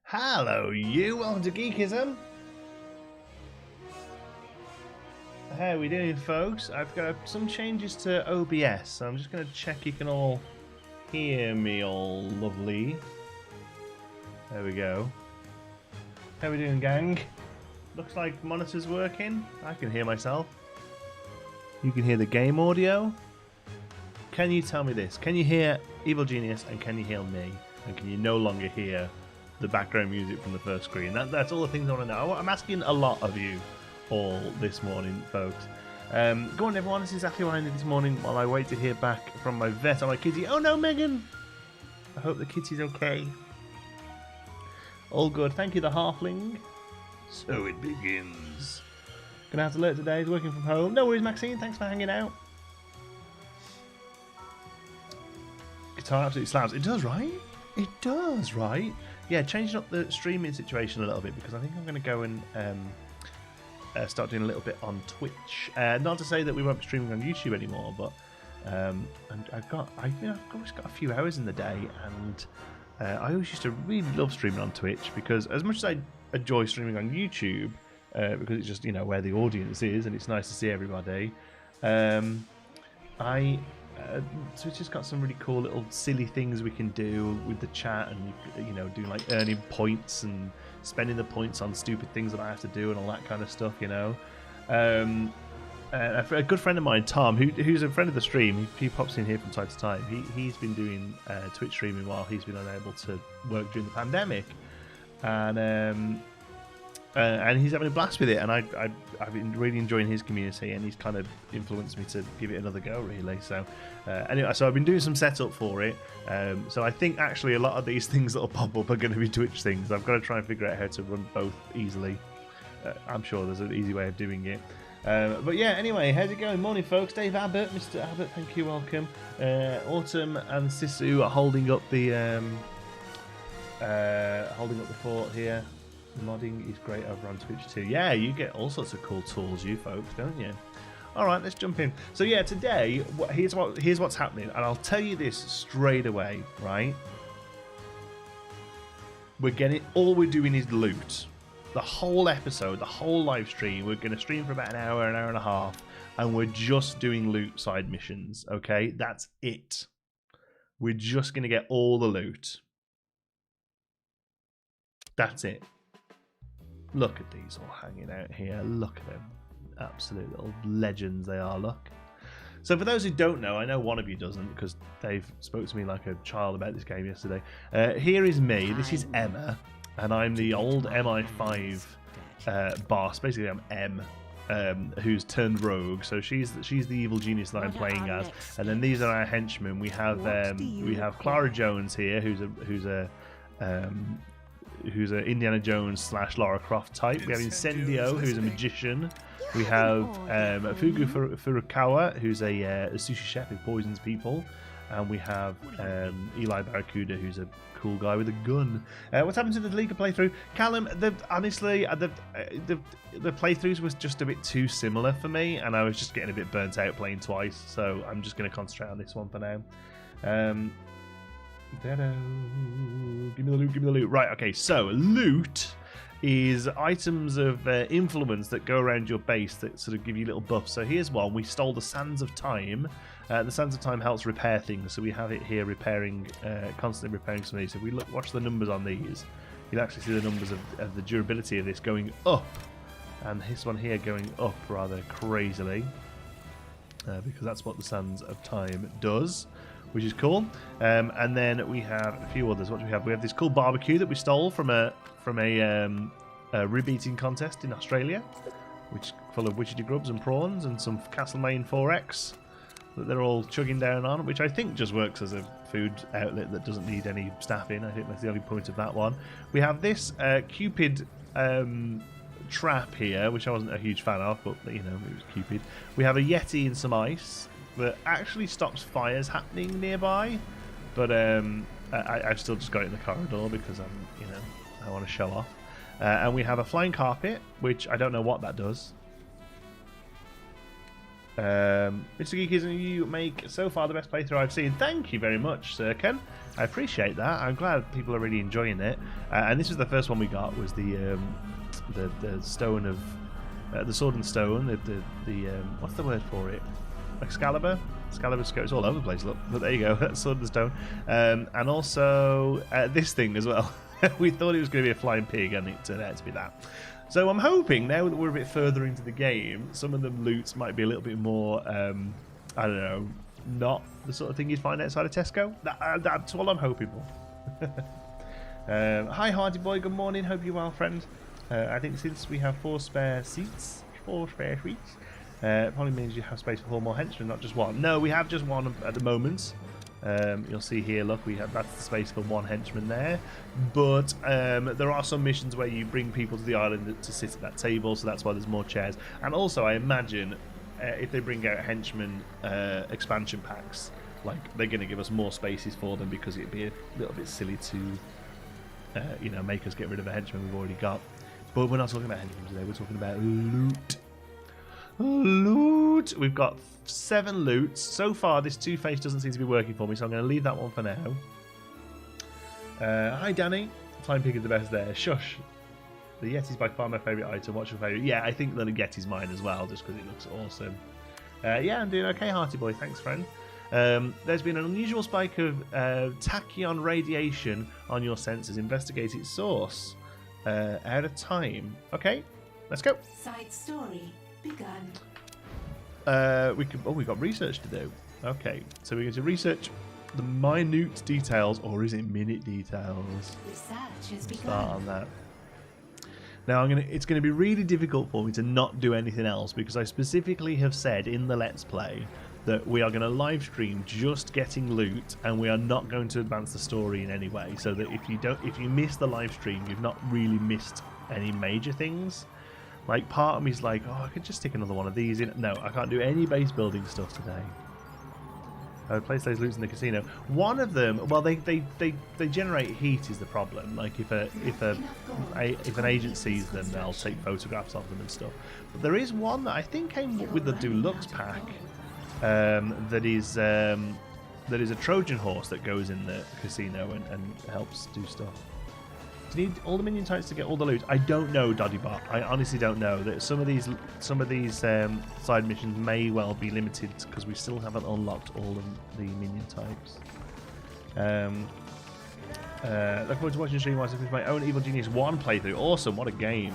Hello, you. Welcome to Geekism. How we doing, folks? I've got some changes to OBS, so I'm just going to check you can all hear me all lovely. There we go. How we doing, gang? Looks like monitor's working. I can hear myself. You can hear the game audio. Can you tell me this? Can you hear Evil Genius and can you hear me? And can you no longer hear the background music from the first screen? That's all the things I want to know. I'm asking a lot of you all this morning, folks. Go on, everyone. This is exactly what I did this morning while I wait to hear back from my vet on my kitty. Oh no, Megan! I hope the kitty's okay. All good. Thank you, the halfling. So it begins. Gonna have to alert today. He's working from home. No worries, Maxine. Thanks for hanging out. Guitar absolutely slaps. It does, right? It does, right? Yeah, changing up the streaming situation a little bit because I think I'm going to go and start doing a little bit on Twitch. Not to say that we won't be streaming on YouTube anymore, but I've always got a few hours in the day, and I always used to really love streaming on Twitch because as much as I enjoy streaming on YouTube, because it's just where the audience is and it's nice to see everybody, Twitch has got some really cool little silly things we can do with the chat, and do like earning points and spending the points on stupid things that I have to do and all that kind of stuff. A good friend of mine, Tom, who's a friend of the stream, he pops in here from time to time. He's been doing Twitch streaming while he's been unable to work during the pandemic, and he's having a blast with it, and I've been really enjoying his community, and he's kind of influenced me to give it another go, really. So anyway, so I've been doing some setup for it. So I think actually a lot of these things that'll pop up are going to be Twitch things. I've got to try and figure out how to run both easily. I'm sure there's an easy way of doing it. But yeah, anyway, how's it going? Morning, folks. Dave Abbott, Mr. Abbott, thank you, welcome. Autumn and Sisu are holding up the fort here. Modding is great over on Twitch too. Yeah, you get all sorts of cool tools, you folks, don't you? All right, let's jump in. So yeah, today here's what's happening, and I'll tell you this straight away, right? All we're doing is loot. The whole episode, the whole live stream, we're going to stream for about an hour and a half, and we're just doing loot side missions. Okay, that's it. We're just going to get all the loot. That's it. Look at these all hanging out here. Look at them. Absolute little legends they are, look. So for those who don't know, I know one of you doesn't because Dave spoke to me like a child about this game yesterday. Here is me. This is Emma. And I'm the old MI5 boss. Basically, I'm M, who's turned rogue. So she's the evil genius that I'm playing as. And then these are our henchmen. We have Clara Jones here, who's a Indiana Jones / Lara Croft type. We have Incendio, who's a magician. We have Fugu Furukawa, who's a sushi chef who poisons people. And we have Eli Barracuda, who's a cool guy with a gun. What's happened to the League playthrough? Callum, honestly, the playthroughs was just a bit too similar for me, and I was just getting a bit burnt out playing twice, so I'm just going to concentrate on this one for now. Give me the loot. Right, okay, so loot is items of influence that go around your base that sort of give you little buffs. So here's one. We stole the Sands of Time. The Sands of Time helps repair things, so we have it here repairing, constantly repairing some of these. If we watch the numbers on these, you'll actually see the numbers of the durability of this going up, and this one here going up rather crazily, because that's what the Sands of Time does, which is cool. And then we have a few others. What do we have? We have this cool barbecue that we stole from a rib eating contest in Australia, which is full of witchetty grubs and prawns and some Castlemaine 4X that they're all chugging down on, which I think just works as a food outlet that doesn't need any staff in. I think that's the only point of that one. We have this Cupid trap here, which I wasn't a huge fan of, but it was Cupid. We have a Yeti in some ice that actually stops fires happening nearby, but I've still just got it in the corridor because I want to show off. And we have a flying carpet, which I don't know what that does. Mr. Geekism, you make so far the best playthrough I've seen. Thank you very much, Sir Ken. I appreciate that. I'm glad people are really enjoying it. And this was the first one we got, was the stone of the sword and stone. The what's the word for it? Excalibur. Excalibur's it's all over the place. Look, but there you go. That's sword and stone. And also this thing as well. We thought it was going to be a flying pig, and it turned out to be that. So I'm hoping now that we're a bit further into the game, some of the loots might be a little bit more, I don't know, not the sort of thing you'd find outside of Tesco. That's all I'm hoping for. Hi, Hardy Boy. Good morning. Hope you're well, friend. I think since we have 4 spare seats, probably means you have space for 4 more henchmen, not just 1. No, we have just 1 at the moment. You'll see here, look, that's the space for 1 henchman there. But there are some missions where you bring people to the island to sit at that table, so that's why there's more chairs. And also, I imagine if they bring out henchman expansion packs, like, they're going to give us more spaces for them, because it'd be a little bit silly to, make us get rid of a henchman we've already got. But we're not talking about henchmen today. We're talking about loot. Loot! We've got 7 loots. So far, this Two-Face doesn't seem to be working for me, so I'm going to leave that one for now. Hi, Danny. Flying pig is the best there. Shush. The Yeti's by far my favourite item. What's your favourite? Yeah, I think the Yeti's mine as well, just because it looks awesome. Yeah, I'm doing okay, Hearty Boy. Thanks, friend. There's been an unusual spike of tachyon radiation on your sensors. Investigate its source. Out of time. Okay, let's go. Side story begun. We've got research to do. Okay, so we're going to research the minute details, or is it minute details? Research has begun. Start on that. Now it's going to be really difficult for me to not do anything else, because I specifically have said in the Let's Play that we are going to live stream just getting loot, and we are not going to advance the story in any way. So that if you miss the live stream, you've not really missed any major things. Like, part of me's like, oh, I could just stick another one of these in. No, I can't do any base building stuff today. I would place those loots in the casino. One of them, well, they generate heat is the problem. Like, if an agent sees them, they'll take photographs of them and stuff. But there is one that I think came with the Deluxe pack. That is a Trojan horse that goes in the casino and helps do stuff. Do you need all the minion types to get all the loot? I don't know, Doddybot. I honestly don't know. That some of these side missions may well be limited because we still haven't unlocked all of the minion types. Look forward to watching Streamlabs with my own Evil Genius 1 playthrough. Awesome! What a game.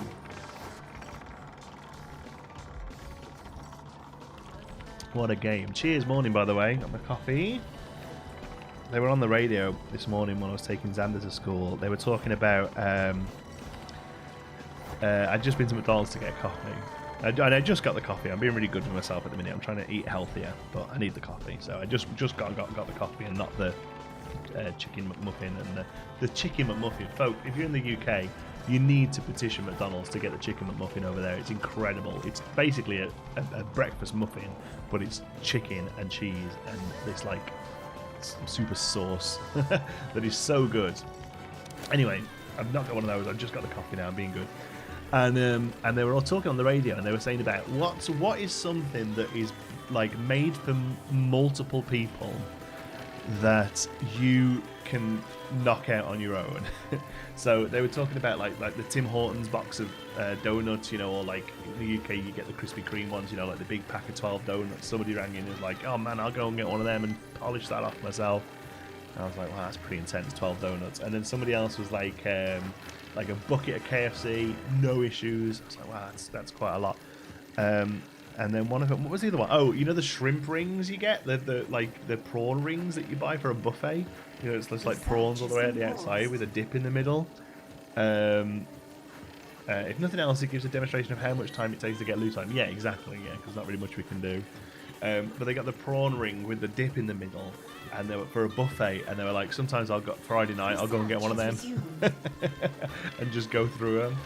What a game. Cheers, morning, by the way. Got my coffee. They were on the radio this morning when I was taking Xander to school. They were talking about... I'd just been to McDonald's to get a coffee. I just got the coffee. I'm being really good for myself at the minute. I'm trying to eat healthier, but I need the coffee. So I just got the coffee and not the chicken McMuffin. And the chicken McMuffin. Folk, if you're in the UK, you need to petition McDonald's to get the chicken McMuffin over there. It's incredible. It's basically a breakfast muffin, but it's chicken and cheese and this like super sauce that is so good. Anyway, I've not got one of those. I've just got the coffee now. I'm being good. And they were all talking on the radio, and they were saying about what is something that is like made for multiple people that you can knock out on your own. So they were talking about like the Tim Hortons box of donuts, or like in the UK you get the Krispy Kreme ones, like the big pack of 12 donuts. Somebody rang in and was like, oh man, I'll go and get one of them and polish that off myself. And I was like, wow, that's pretty intense, 12 donuts. And then somebody else was like a bucket of KFC, no issues. I was like, wow, that's quite a lot. And then one of them, what was the other one? Oh, the shrimp rings you get, the prawn rings that you buy for a buffet. It's just like prawns all the way at the outside with a dip in the middle. If nothing else, it gives a demonstration of how much time it takes to get loot time. Yeah, exactly. Yeah, because not really much we can do. But they got the prawn ring with the dip in the middle, and they were for a buffet. And they were like, sometimes Friday night I'll go and get one of them and just go through them.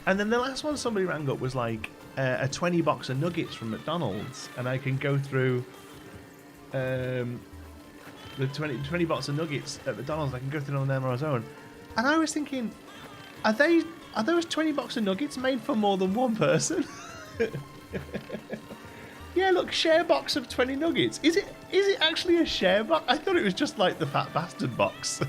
And then the last one somebody rang up was like a 20 box of nuggets from McDonald's, and I can go through the 20 box of nuggets at McDonald's. I can go through on them on its own. And I was thinking, are those 20 box of nuggets made for more than one person? Yeah, look, share box of 20 nuggets. Is it actually a share box? I thought it was just like the fat bastard box.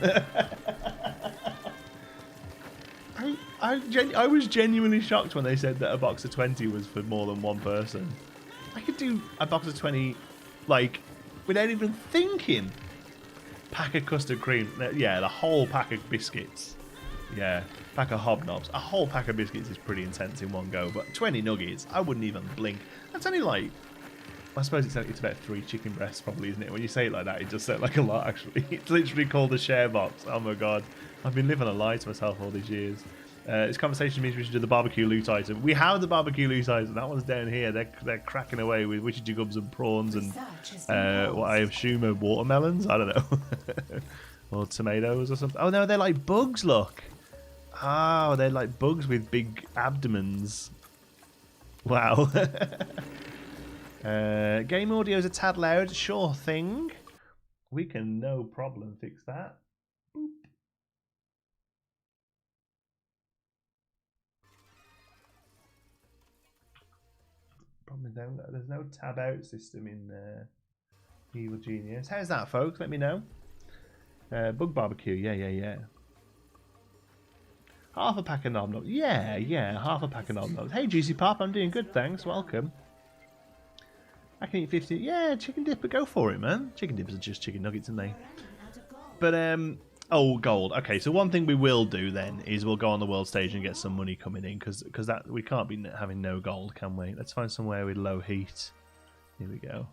I was genuinely shocked when they said that a box of 20 was for more than one person. I could do a box of 20, like, without even thinking. Pack of custard cream. Yeah, the whole pack of biscuits. Yeah, pack of hobnobs. A whole pack of biscuits is pretty intense in one go, but 20 nuggets, I wouldn't even blink. That's only like, I suppose it's about 3 chicken breasts probably, isn't it? When you say it like that, it does sound like a lot, actually. It's literally called a share box. Oh my god. I've been living a lie to myself all these years. This conversation means we should do the barbecue loot item. We have the barbecue loot item. That one's down here. They're cracking away with witchy jigubs and prawns and what I assume are watermelons. I don't know. Or tomatoes or something. Oh no, they're like bugs, look. Oh, they're like bugs with big abdomens. Wow. Game audio is a tad loud. Sure thing. We can no problem fix that. Boop. Problem is there's no tab out system in Evil Genius. How's that, folks? Let me know. Bug barbecue. Yeah. Half a pack of knob knobs. Yeah, half a pack of knob knobs. Hey, Juicy Pop, I'm doing good, thanks. Welcome. I can eat 50. Yeah, chicken dip, but go for it, man. Chicken dips are just chicken nuggets, aren't they? But, oh, gold. Okay, so one thing we will do then is we'll go on the world stage and get some money coming in, because that we can't be having no gold, can we? Let's find somewhere with low heat. Here we go.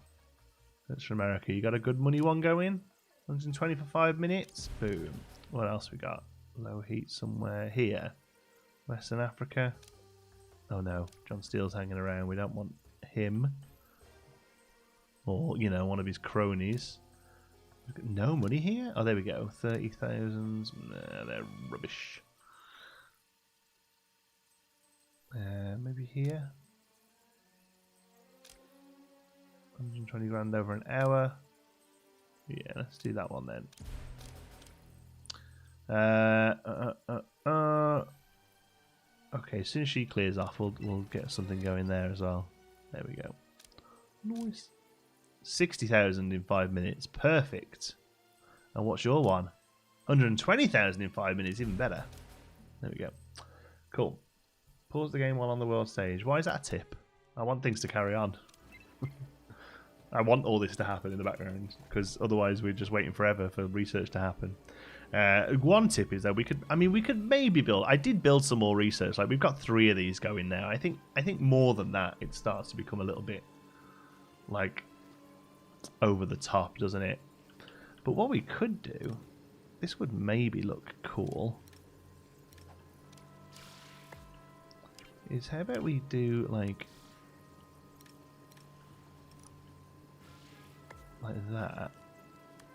That's from America. You got a good money one going? 120 for 5 minutes. Boom. What else we got? Low heat somewhere here. Western Africa. Oh no, John Steele's hanging around. We don't want him. Or, you know, one of his cronies. We've got no money here? Oh, there we go. 30,000. Nah, they're rubbish. Maybe here. 120 grand over an hour. Yeah, let's do that one then. Okay, as soon as she clears off, we'll get something going there as well. There we go. Nice. 60,000 in 5 minutes. Perfect. And what's your one? 120,000 in 5 minutes. Even better. There we go. Cool. Pause the game while on the world stage. Why is that a tip? I want things to carry on. I want all this to happen in the background, because otherwise we're just waiting forever for research to happen. One tip is that we could maybe build. I did build some more research. Like, we've got 3 of these going now. I think more than that, it starts to become a little bit like over the top, doesn't it? But what we could do, this would maybe look cool, is how about we do like that,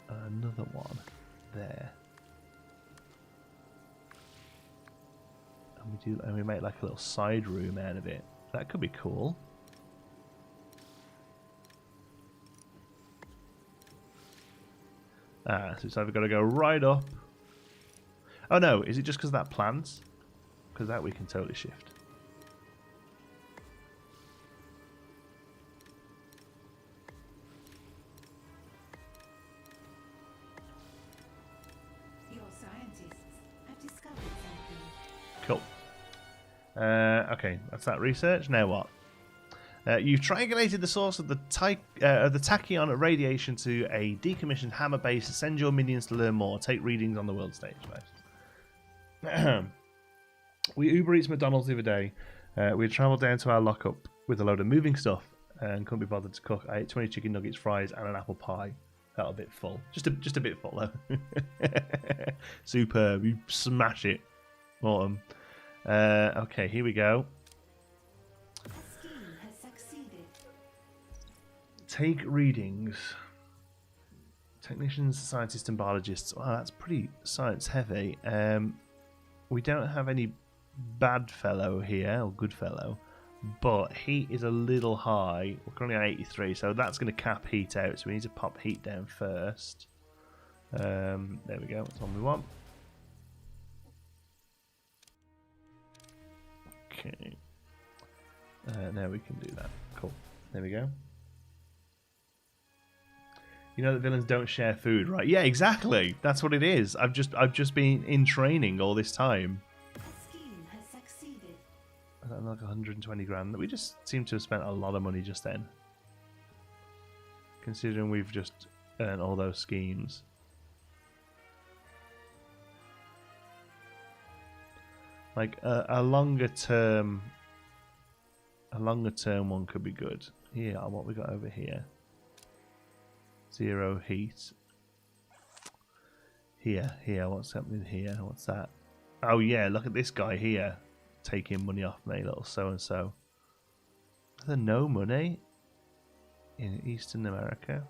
and another one there, and we make like a little side room out of it. That could be cool. So it's either got to go right up. Oh no, is it just because that plans? Because that we can totally shift. Your scientists have discovered something. Cool. Okay, that's that research. Now what? You've triangulated the source of the Tachyon radiation to a decommissioned hammer base. Send your minions to learn more. Take readings on the world stage. Right. We Uber Eats McDonald's the other day. We travelled down to our lockup with a load of moving stuff and couldn't be bothered to cook. I ate 20 chicken nuggets, fries, and an apple pie. Felt a bit full. Just a bit full though. Superb. You smash it, Autumn. Okay, here we go. Take readings. Technicians, scientists, and biologists. Wow, that's pretty science heavy. We don't have any bad fellow here, or good fellow, but heat is a little high. We're currently at 83, so that's going to cap heat out, so we need to pop heat down first. There we go, that's one we want. Okay. Now we can do that. Cool. There we go. You know that villains don't share food, right? Yeah, exactly. That's what it is. I've just been in training all this time. A scheme has succeeded. Like 120 grand. We just seem to have spent a lot of money just then. Considering we've just earned all those schemes. Like a longer term one could be good. Here, what we got over here? 0 heat. Here, what's happening here? What's that? Oh yeah, look at this guy here. Taking money off me, little so-and-so. Are there no money in Eastern America?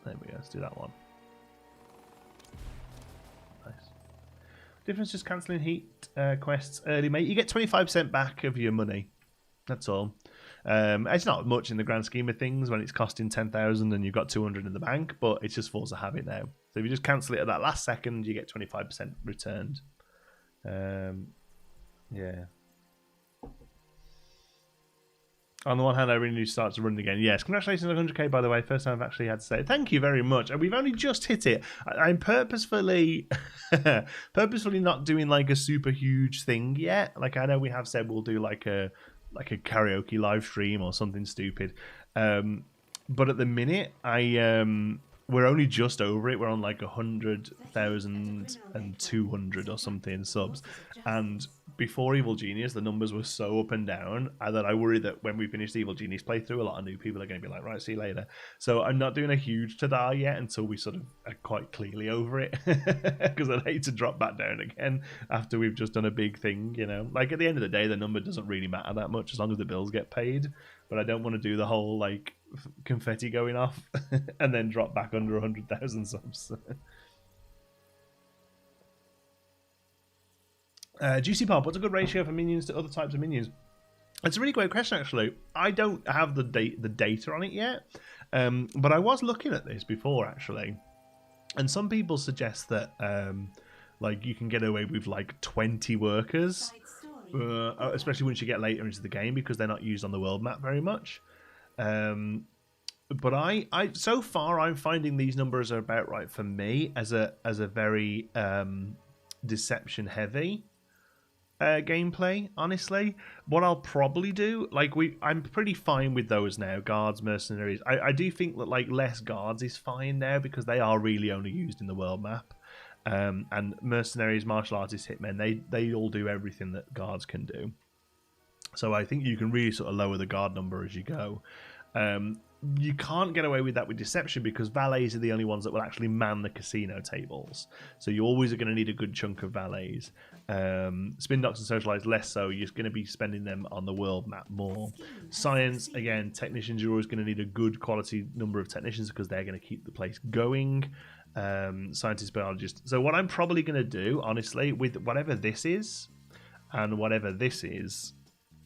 There we go, let's do that one. Nice. Difference just cancelling heat quests early, mate. You get 25% back of your money. That's all. It's not much in the grand scheme of things when it's costing 10,000 and you've got 200 in the bank, but it's just force of habit now. So if you just cancel it at that last second, you get 25% returned. Yeah. On the one hand, I really need to start to run again. Yes, congratulations on 100k, by the way. First time I've actually had to say it. Thank you very much. And we've only just hit it. I'm purposefully not doing like a super huge thing yet. Like I know we have said we'll do like a karaoke live stream or something stupid. But at the minute, we're only just over it. We're on like 100,200 or something subs. And before Evil Genius, the numbers were so up and down that I worry that when we finish the Evil Genius playthrough, a lot of new people are going to be like, right, see you later. So I'm not doing a huge ta-da yet until we sort of are quite clearly over it. Because I'd hate to drop back down again after we've just done a big thing, you know. Like at the end of the day, the number doesn't really matter that much as long as the bills get paid. But I don't want to do the whole like confetti going off and then drop back under 100,000 subs. Juicy Pop, what's a good ratio for minions to other types of minions? It's a really great question, actually. I don't have the data on it yet, but I was looking at this before, actually, and some people suggest that like you can get away with like 20 workers, especially once you get later into the game because they're not used on the world map very much. But I so far I'm finding these numbers are about right for me as a very deception heavy gameplay. Honestly, what I'll probably do, like I'm pretty fine with those now. Guards, mercenaries. I do think that like less guards is fine now because they are really only used in the world map. And mercenaries, martial artists, hitmen, they all do everything that guards can do. So I think you can really sort of lower the guard number as you go. You can't get away with that with deception because valets are the only ones that will actually man the casino tables. So you always are going to need a good chunk of valets. Spin doctors and socialites less so. You're going to be spending them on the world map more. Science, again, technicians, you're always going to need a good quality number of technicians because they're going to keep the place going. Scientists, biologists. So what I'm probably going to do, honestly, with whatever this is and whatever this is,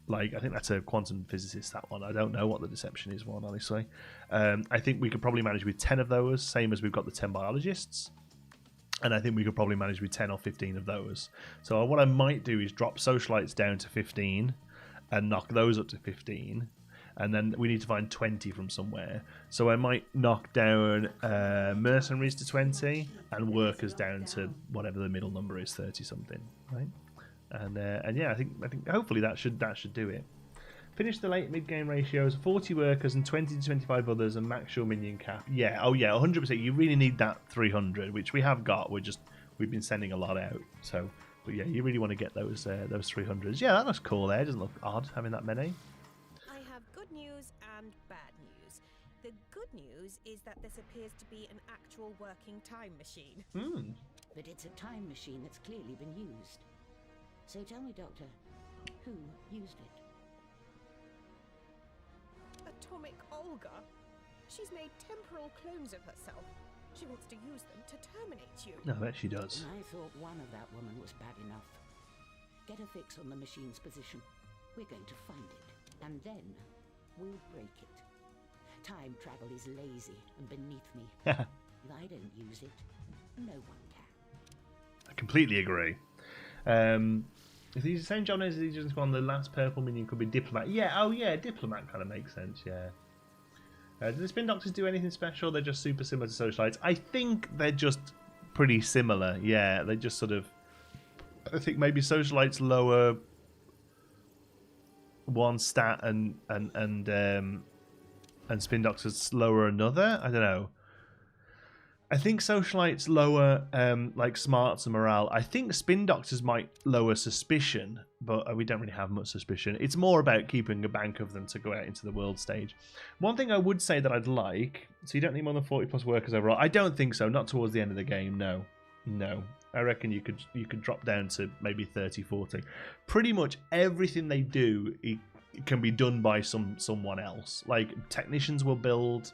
like, I think that's a quantum physicist, that one. I don't know what the deception is one, honestly. I think we could probably manage with 10 of those, same as we've got the 10 biologists. And I think we could probably manage with 10 or 15 of those. So what I might do is drop socialites down to 15 and knock those up to 15. And then we need to find 20 from somewhere. So I might knock down mercenaries to 20 and workers down to whatever the middle number is, 30 something, right? And yeah, I think hopefully that should do it. Finish the late mid game ratios: 40 workers and 20 to 25 others, and max your minion cap. Yeah, oh yeah, 100%. You really need that 300, which we have got. We've been sending a lot out. So, but yeah, you really want to get those 300s. Yeah, that looks cool. There, doesn't look odd having that many. I have good news and bad news. The good news is that this appears to be an actual working time machine. But it's a time machine that's clearly been used. So tell me, Doctor, who used it? Atomic Olga? She's made temporal clones of herself. She wants to use them to terminate you. No, I bet she does. And I thought one of that woman was bad enough. Get a fix on the machine's position. We're going to find it, and then we'll break it. Time travel is lazy and beneath me. If I don't use it, no one can. I completely agree. If he's the same job as he just on the last purple minion could be diplomat. Yeah, oh yeah, diplomat kind of makes sense. Yeah. Do the spin doctors do anything special? They're just super similar to socialites. I think they're just pretty similar. Yeah, they just sort of. I think maybe socialites lower one stat and spin doctors lower another. I don't know. I think socialites lower like smarts and morale. I think spin doctors might lower suspicion, but we don't really have much suspicion. It's more about keeping a bank of them to go out into the world stage. One thing I would say that I'd like, so you don't need more than 40 plus workers overall. I don't think so. Not towards the end of the game. No. I reckon you could drop down to maybe 30, 40. Pretty much everything they do it can be done by someone else. Like technicians will build.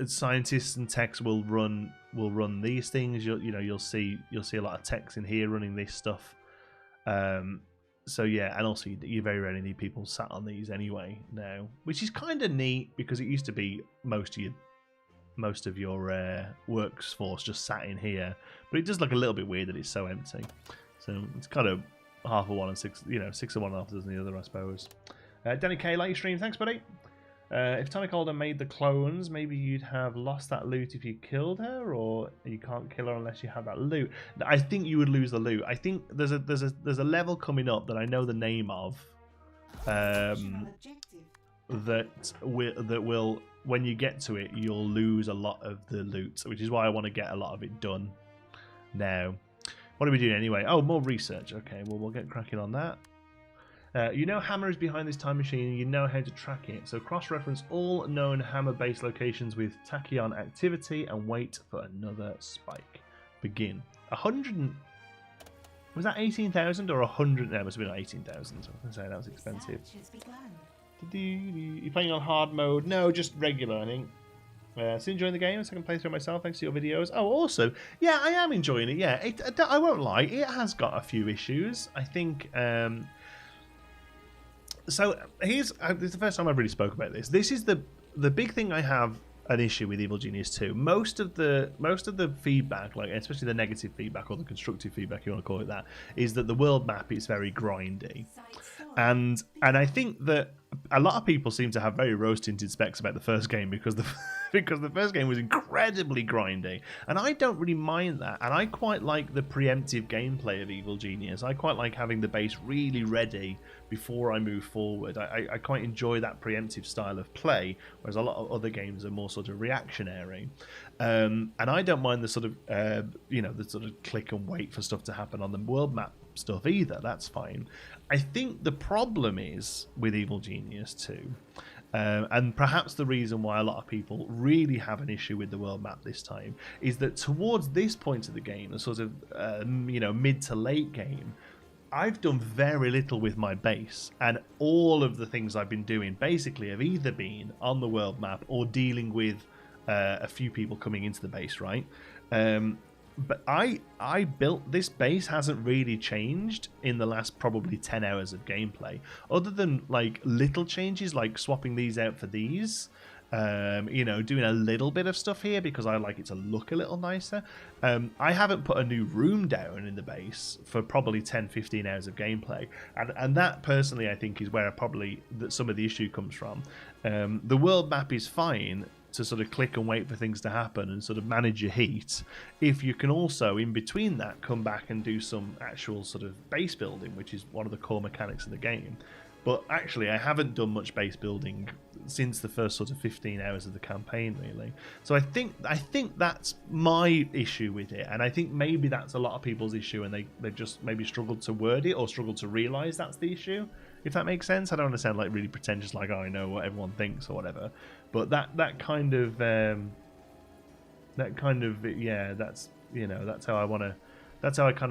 Scientists and techs will run these things. You'll see a lot of techs in here running this stuff. So yeah, and also you very rarely need people sat on these anyway now, which is kind of neat because it used to be most of your workforce just sat in here, but it does look a little bit weird that it's so empty. So it's kind of half of one and six, 6 of one, half a dozen the other, I suppose. Danny K, like your stream, thanks, buddy. If Tonic Holder made the clones, maybe you'd have lost that loot if you killed her, or you can't kill her unless you have that loot. I think you would lose the loot. I think there's a level coming up that I know the name of, that will when you get to it, you'll lose a lot of the loot, which is why I want to get a lot of it done now. What are we doing anyway? Oh, more research. Okay, well, we'll get cracking on that. Hammer is behind this time machine and you know how to track it. So cross-reference all known Hammer base locations with Tachyon activity and wait for another spike. Begin. 100 was that 18,000 or 100? No, it must have been 18,000. So I was going to say that was expensive. You playing on hard mode? No, just regular, I think. Still enjoying the game. Second playthrough myself, thanks to your videos. Oh, also, yeah, I am enjoying it. Yeah, I won't lie, it has got a few issues. I think. So this is the first time I've really spoke about this. This is the big thing I have an issue with Evil Genius 2. Most of the feedback, like especially the negative feedback or the constructive feedback, you want to call it that, is that the world map is very grindy, and I think that a lot of people seem to have very rose-tinted specs about the first game because the first game was incredibly grindy, and I don't really mind that, and I quite like the preemptive gameplay of Evil Genius. I quite like having the base really ready before I move forward. I quite enjoy that preemptive style of play, whereas a lot of other games are more sort of reactionary. And I don't mind the sort of the sort of click and wait for stuff to happen on the world map stuff either. That's fine. I think the problem is with Evil Genius 2, and perhaps the reason why a lot of people really have an issue with the world map this time, is that towards this point of the game, the sort of mid to late game, I've done very little with my base, and all of the things I've been doing basically have either been on the world map or dealing with a few people coming into the base, right? But I built this base hasn't really changed in the last probably 10 hours of gameplay, other than like little changes like swapping these out for these, doing a little bit of stuff here because I like it to look a little nicer. I haven't put a new room down in the base for probably 10-15 hours of gameplay, and that personally I think is where some of the issue comes from. The world map is fine to sort of click and wait for things to happen and sort of manage your heat, if you can also in between that come back and do some actual sort of base building, which is one of the core mechanics of the game. But actually I haven't done much base building since the first sort of 15 hours of the campaign, really. So I think that's my issue with it, and I think maybe that's a lot of people's issue, and they've just maybe struggled to word it or struggled to realise that's the issue, if that makes sense. I don't want to sound like really pretentious, like, oh, I know what everyone thinks or whatever, but that's how I kind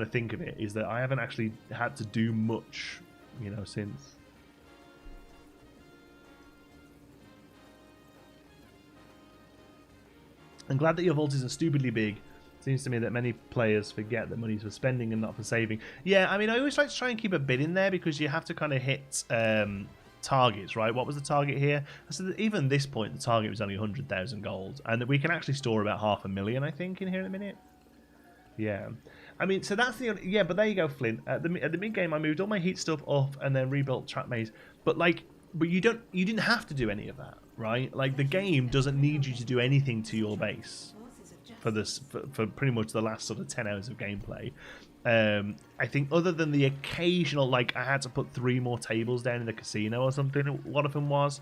of think of it, is that I haven't actually had to do much, since. I'm glad that your vault isn't stupidly big. Seems to me that many players forget that money's for spending and not for saving. Yeah, I mean, I always like to try and keep a bit in there because you have to kind of hit targets, right? What was the target here? So even this point, the target was only 100,000 gold, and we can actually store about 500,000, I think, in here in a minute. Yeah. I mean, so that's the only, yeah. But there you go, Flint. At the mid game, I moved all my heat stuff off and then rebuilt trap maze. But you didn't have to do any of that, right? Like the game doesn't need you to do anything to your base for pretty much the last sort of 10 hours of gameplay. I think other than the occasional, like I had to put 3 more tables down in the casino or something. One of them was.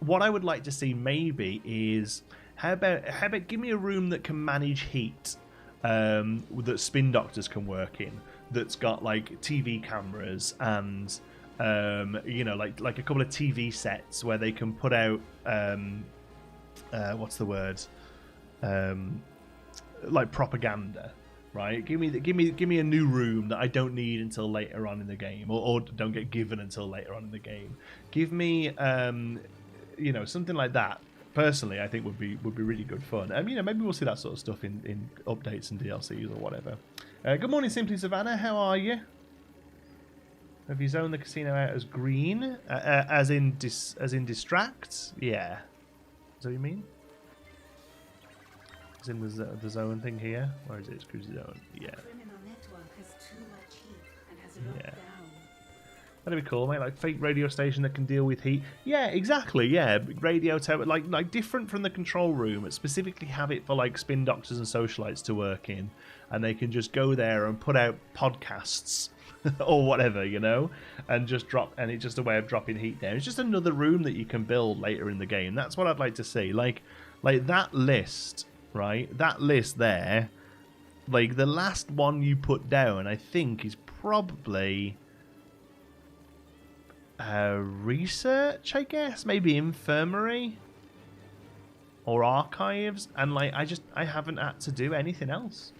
What I would like to see maybe is how about give me a room that can manage heat. That spin doctors can work in, that's got like TV cameras and like a couple of TV sets where they can put out what's the word, like propaganda, right? Give me a new room that I don't need until later on in the game, or don't get given until later on in the game. Give me something like that. Personally, I think would be really good fun. Maybe we'll see that sort of stuff in updates and DLCs or whatever. Good morning, Simply Savannah. How are you? Have you zoned the casino out as green, as in distract? Yeah. Is that what you mean? As in the zone thing here, or is it exclusive zone? Yeah. Criminal network has too much heat and has locked down. That'd be cool, mate. Like fake radio station that can deal with heat. Yeah, exactly. Yeah, radio tower, like different from the control room. But specifically have it for like spin doctors and socialites to work in, and they can just go there and put out podcasts or whatever, and just drop. And it's just a way of dropping heat down. It's just another room that you can build later in the game. That's what I'd like to see. Like that list, right? That list there, like the last one you put down, I think is probably. Research, I guess, maybe infirmary or archives, and I haven't had to do anything else,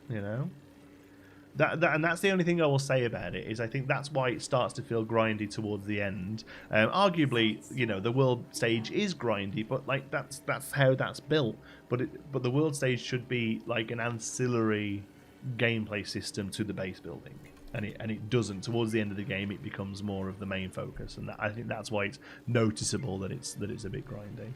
That and that's the only thing I will say about it is I think that's why it starts to feel grindy towards the end. Arguably, the world stage is grindy, but that's how that's built. But the world stage should be like an ancillary gameplay system to the base building. And it doesn't. Towards the end of the game, it becomes more of the main focus, and I think that's why it's noticeable that it's a bit grindy.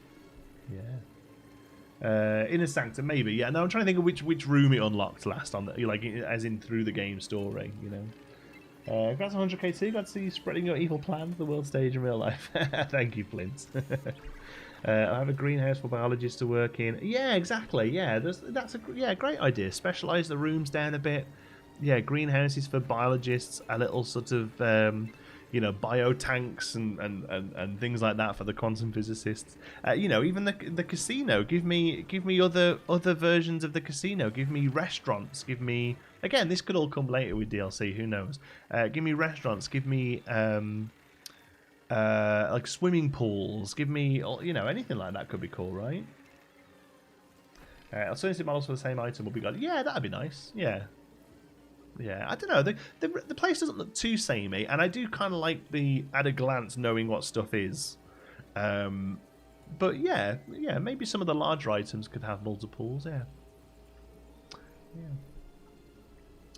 Yeah. Inner Sanctum, maybe. Yeah. No, I'm trying to think of which room it unlocked last on, as in through the game story. Congrats on 100k too. Glad to see you spreading your evil plan for the world stage in real life. Thank you, Flint. I have a greenhouse for biologists to work in. Yeah, exactly. Yeah, that's a great idea. Specialize the rooms down a bit. Yeah, greenhouses for biologists, a little sort of, biotanks and things like that for the quantum physicists. Even the casino. Give me other versions of the casino. Give me restaurants. Give me, again, this could all come later with DLC. Who knows? Give me restaurants. Give me like swimming pools. Give me anything like that could be cool, right? Alternative models for the same item will be good. Yeah, that'd be nice. Yeah. Yeah, I don't know. The place doesn't look too samey, and I do kind of like the at a glance knowing what stuff is. But yeah, maybe some of the larger items could have multiples. Yeah.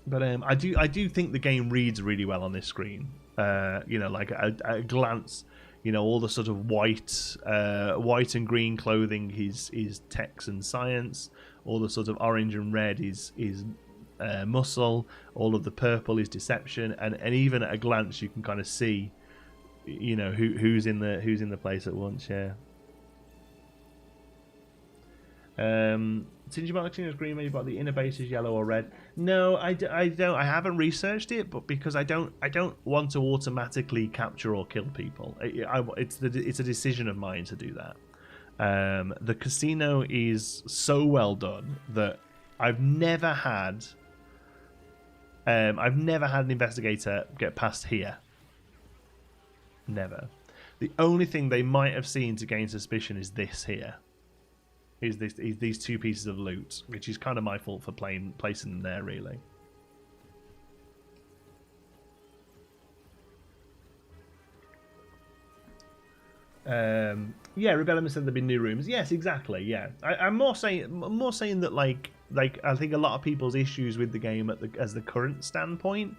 But I do think the game reads really well on this screen. Like at a glance, all the sort of white and green clothing is text and science. All the sort of orange and red is muscle. All of the purple is deception, and even at a glance you can kind of see who's in the place at once. Since you bought the green, maybe bought the inner base is yellow or red. No, I don't. I haven't researched it, but because I don't want to automatically capture or kill people. It's a decision of mine to do that. The casino is so well done that I've never had an investigator get past here. Never. The only thing they might have seen to gain suspicion is this here. Is these 2 pieces of loot, which is kind of my fault for placing them there, really. Rebellion said there'd be new rooms. Yes, exactly. Yeah, I'm more saying that like I think a lot of people's issues with the game as the current standpoint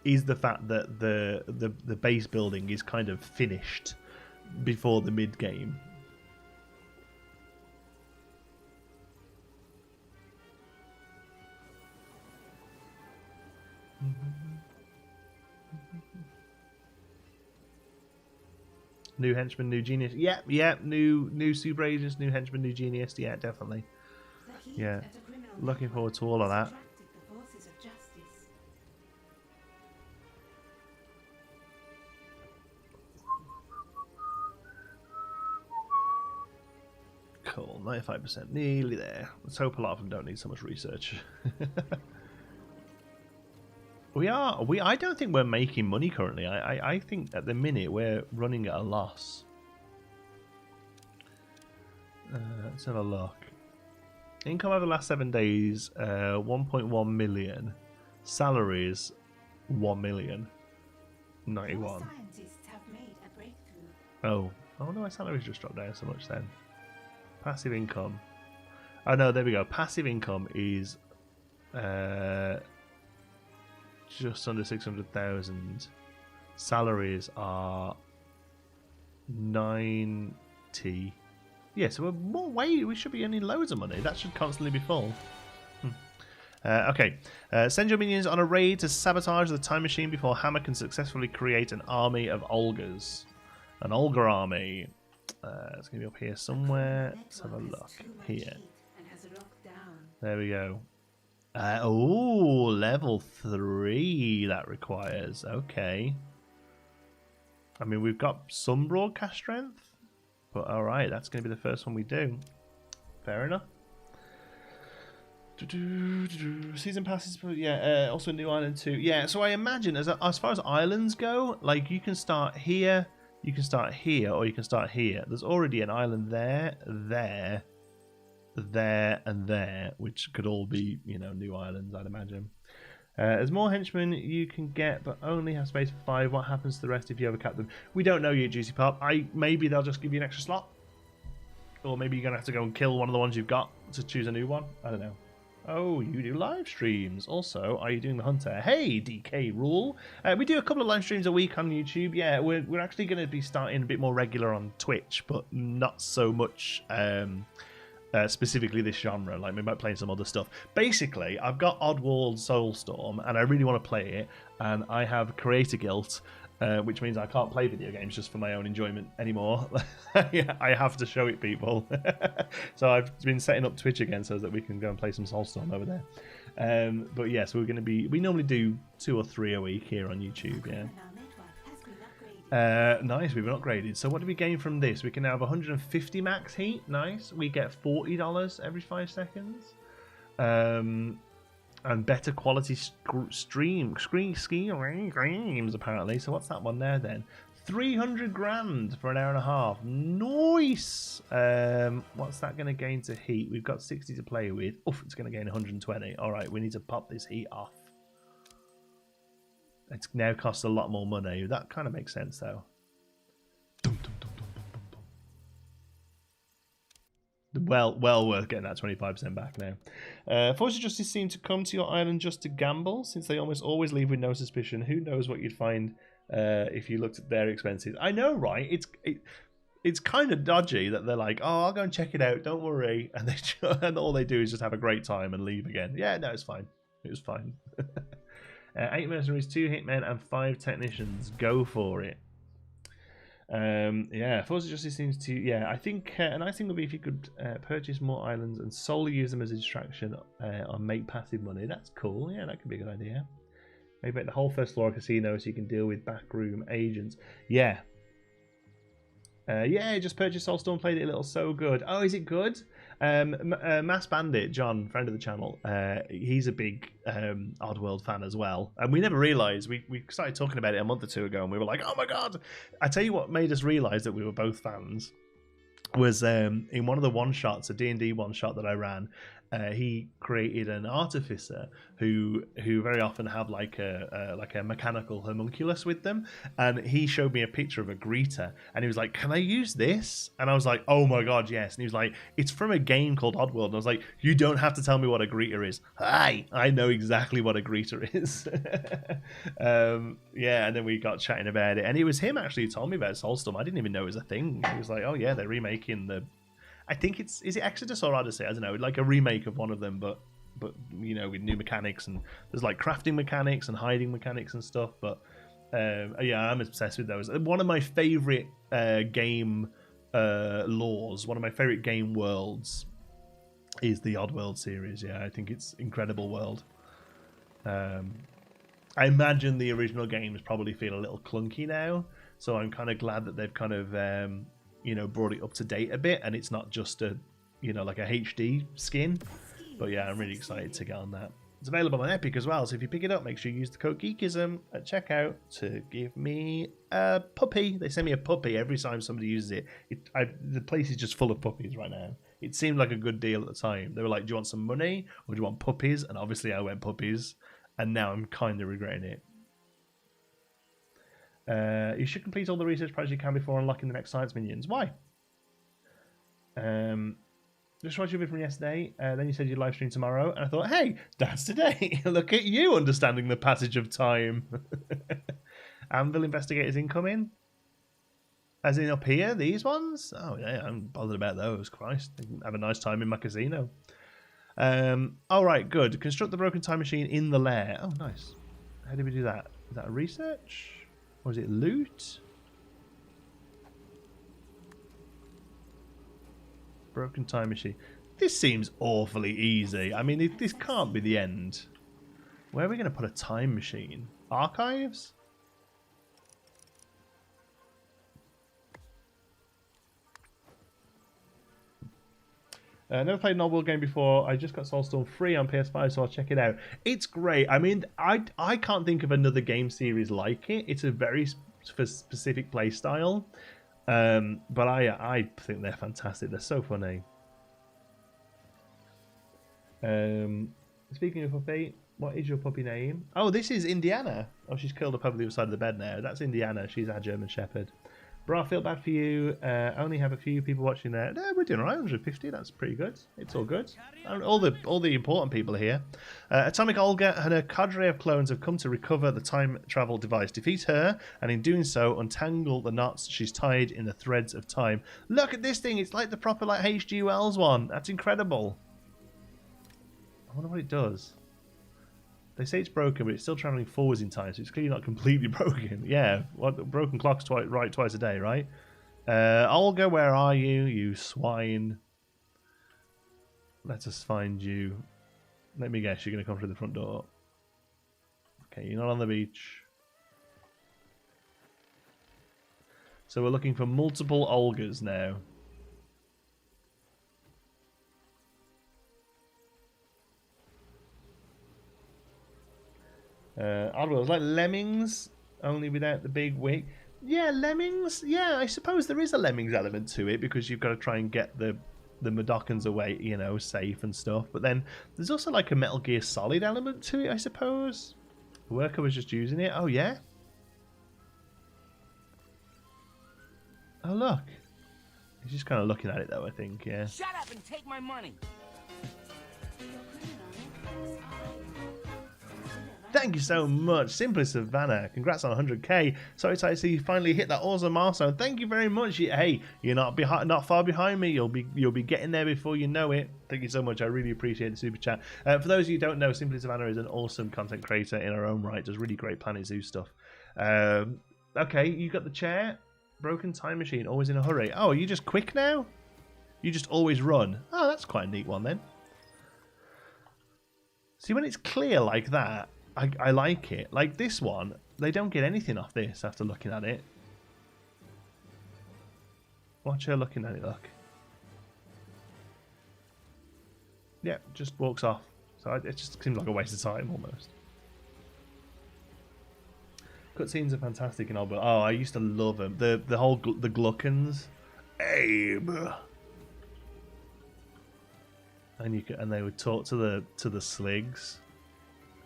is the fact that the base building is kind of finished before the mid game. New henchman, new genius. Yeah. New super agents, new henchman, new genius. Yeah, definitely. Yeah. Looking forward to all of that. Cool, 95%, nearly there. Let's hope a lot of them don't need so much research. I don't think we're making money currently. I think at the minute we're running at a loss. Let's have a look. Income over the last 7 days, 1.1 million. Salaries, 1 million. 91. Scientists have made a breakthrough. Oh no, my salaries just dropped down so much then. Passive income. Oh no, there we go. Passive income is just under 600,000. Salaries are 90. Yeah, so we're more we should be earning loads of money. That should constantly be full. Okay. Send your minions on a raid to sabotage the time machine before Hammer can successfully create an army of Olgas. An Olga army. It's going to be up here somewhere. Let's have a look. Here. There we go. Oh, level 3 that requires. Okay. I mean, we've got some broadcast strength. But alright, that's going to be the first one we do. Fair enough. Season passes, yeah. Also, New Island 2. Yeah, so I imagine as far as islands go, like you can start here, you can start here, or you can start here. There's already an island there, there, and there, which could all be, you know, new islands, I'd imagine. There's more henchmen you can get, but only have space for 5. What happens to the rest if you overcap them? We don't know yet, Juicy Pop. Maybe they'll just give you an extra slot. Or maybe you're going to have to go and kill one of the ones you've got to choose a new one. I don't know. Oh, you do live streams. Also, are you doing the Hunter? Hey, DK Rule. We do a couple of live streams a week on YouTube. Yeah, we're actually going to be starting a bit more regular on Twitch, but not so much... specifically this genre, like we might play some other stuff. Basically, I've got Oddworld Soulstorm, and I really want to play it, and I have creator guilt, which means I can't play video games just for my own enjoyment anymore. Yeah, I have to show it people. So I've been setting up Twitch again so that we can go and play some Soulstorm over there. But yeah, so we're going to be... We normally do 2 or 3 a week here on YouTube, yeah. Nice, we've been upgraded. So what do we gain from this? We can now have 150 max heat. Nice. We get $40 every 5 seconds. And better quality streams apparently. So what's that one there then? 300 grand for an hour and a half. Nice. What's that going to gain to heat? We've got 60 to play with. Oof, it's going to gain 120. All right, we need to pop this heat off. It now costs a lot more money. That kind of makes sense, though. Well worth getting that 25% back now. Forces of Justice seem to come to your island just to gamble, since they almost always leave with no suspicion. Who knows what you'd find if you looked at their expenses? I know, right? It's kind of dodgy that they're like, oh, I'll go and check it out. Don't worry, and all they do is just have a great time and leave again. Yeah, no, it's fine. It was fine. 8 mercenaries, 2 hitmen, and 5 technicians. Go for it. Yeah, Forces of Justice seems to... Yeah, I think a nice thing would be if you could purchase more islands and solely use them as a distraction or make passive money. That's cool. Yeah, that could be a good idea. Maybe make the whole first floor a casino so you can deal with backroom agents. Yeah. Yeah, just purchased Soulstorm, played it a little. So good. Oh, is it good? Mass Bandit, John, friend of the channel, he's a big Oddworld fan as well. And we never realised, we started talking about it a month or 2 ago, and we were like, oh my god! I tell you what made us realise that we were both fans was in one of the one-shots, a D&D one-shot that I ran, he created an artificer who very often have like a mechanical homunculus with them, and he showed me a picture of a greeter, and he was like, can I use this? And I was like, oh my god, yes. And he was like, it's from a game called Oddworld. And I was like, you don't have to tell me what a greeter is. Hi, I know exactly what a greeter is. Yeah, and then we got chatting about it, and it was him actually who told me about Soulstorm. I didn't even know it was a thing. He was like, oh yeah, they're remaking the... I think is it Exodus or Odyssey? I don't know, like a remake of one of them, but you know, with new mechanics, and there's like crafting mechanics and hiding mechanics and stuff. But Yeah, I'm obsessed with those. One of my favorite game laws, one of my favorite game worlds is the Oddworld series. Yeah, I think it's incredible world. I imagine the original games probably feel a little clunky now, so I'm kind of glad that they've kind of brought it up to date a bit, and it's not just a like a HD skin. But yeah, I'm really excited to get on that. It's available on Epic as well, so if you pick it up, make sure you use the code Geekism at checkout to give me a puppy. They send me a puppy every time somebody uses it. The place is just full of puppies right now. It seemed like a good deal at the time. They were like, do you want some money or do you want puppies? And obviously I went puppies, and now I'm kind of regretting it. You should complete all the research projects you can before unlocking the next science minions. Why? Just watched your video from yesterday. Then you said you'd live stream tomorrow, and I thought, hey, that's today. Look at you understanding the passage of time. Anvil investigators incoming. As in up here, these ones? Oh yeah, I'm bothered about those. Christ, they can have a nice time in my casino. All right, good. Construct the broken time machine in the lair. Oh, nice. How did we do that? Is that a research? Or is it loot? Broken time machine. This seems awfully easy. I mean, this can't be the end. Where are we going to put a time machine? Archives? Never played an Oddworld game before. I just got Soulstorm free on PS5, so I'll check it out. It's great. I mean, I can't think of another game series like it. It's a very specific play style. But I think they're fantastic. They're so funny. Speaking of puppy, what is your puppy name? Oh, this is Indiana. Oh, she's curled up over the other side of the bed now. That's Indiana. She's our German Shepherd. Bro, I feel bad for you. Only have a few people watching there. No, we're doing alright. 150. That's pretty good. It's all good. All the important people are here. Atomic Olga and her cadre of clones have come to recover the time travel device. Defeat her, and in doing so, untangle the knots she's tied in the threads of time. Look at this thing. It's like the proper H.G. Wells one. That's incredible. I wonder what it does. They say it's broken, but it's still travelling forwards in time, so it's clearly not completely broken. Yeah, broken clock's right twice a day, right? Olga, where are you, you swine? Let us find you. Let me guess, you're going to come through the front door. Okay, you're not on the beach. So we're looking for multiple Olgas now. Oddworld, it's like Lemmings, only without the big wig. Yeah, Lemmings. Yeah, I suppose there is a Lemmings element to it because you've got to try and get the Madokans away, safe and stuff. But then there's also like a Metal Gear Solid element to it, I suppose. The worker was just using it. Oh yeah. Oh look. He's just kind of looking at it though, I think. Yeah. Shut up and take my money. Thank you so much, Simply Savannah. Congrats on 100k. So excited to see you finally hit that awesome milestone. Thank you very much. Hey, you're not far behind me. You'll be getting there before you know it. Thank you so much. I really appreciate the super chat. For those of you who don't know, Simply Savannah is an awesome content creator in her own right. Does really great Planet Zoo stuff. Okay, you got the chair. Broken time machine. Always in a hurry. Oh, are you just quick now? You just always run. Oh, that's quite a neat one then. See, when it's clear like that, I like it. Like this one, they don't get anything off this after looking at it. Watch her looking at it, look. Yeah, just walks off. So it just seems like a waste of time almost. Cutscenes are fantastic in Oddworld. Oh, I used to love them. The whole the Gluckens. Abe. And they would talk to the Sligs.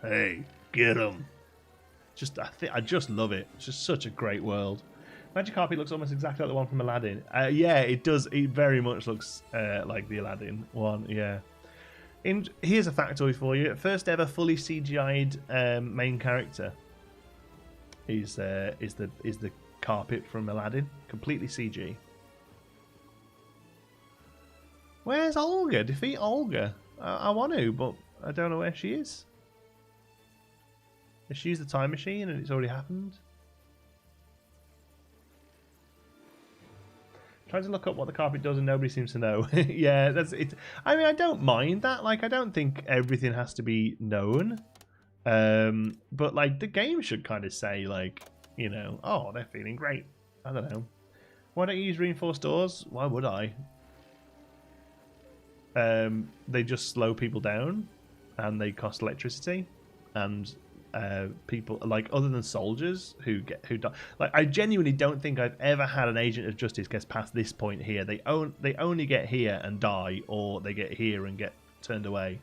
Hey, get them! I just love it. It's just such a great world. Magic Carpet looks almost exactly like the one from Aladdin. Yeah, it does. It very much looks like the Aladdin one. Yeah. Here's a factoid for you. First ever fully CGI'd main character is the carpet from Aladdin, completely CG. Where's Olga? Defeat Olga. I want to, but I don't know where she is. Has she used the time machine and it's already happened? Trying to look up what the carpet does and nobody seems to know. Yeah, that's it. I mean, I don't mind that. Like, I don't think everything has to be known. But like, the game should kind of say, like, you know, oh, they're feeling great. I don't know. Why don't you use reinforced doors? Why would I? They just slow people down, and they cost electricity, and people like other than soldiers who die. Like, I genuinely don't think I've ever had an agent of justice get past this point here. They only get here and die, or they get here and get turned away.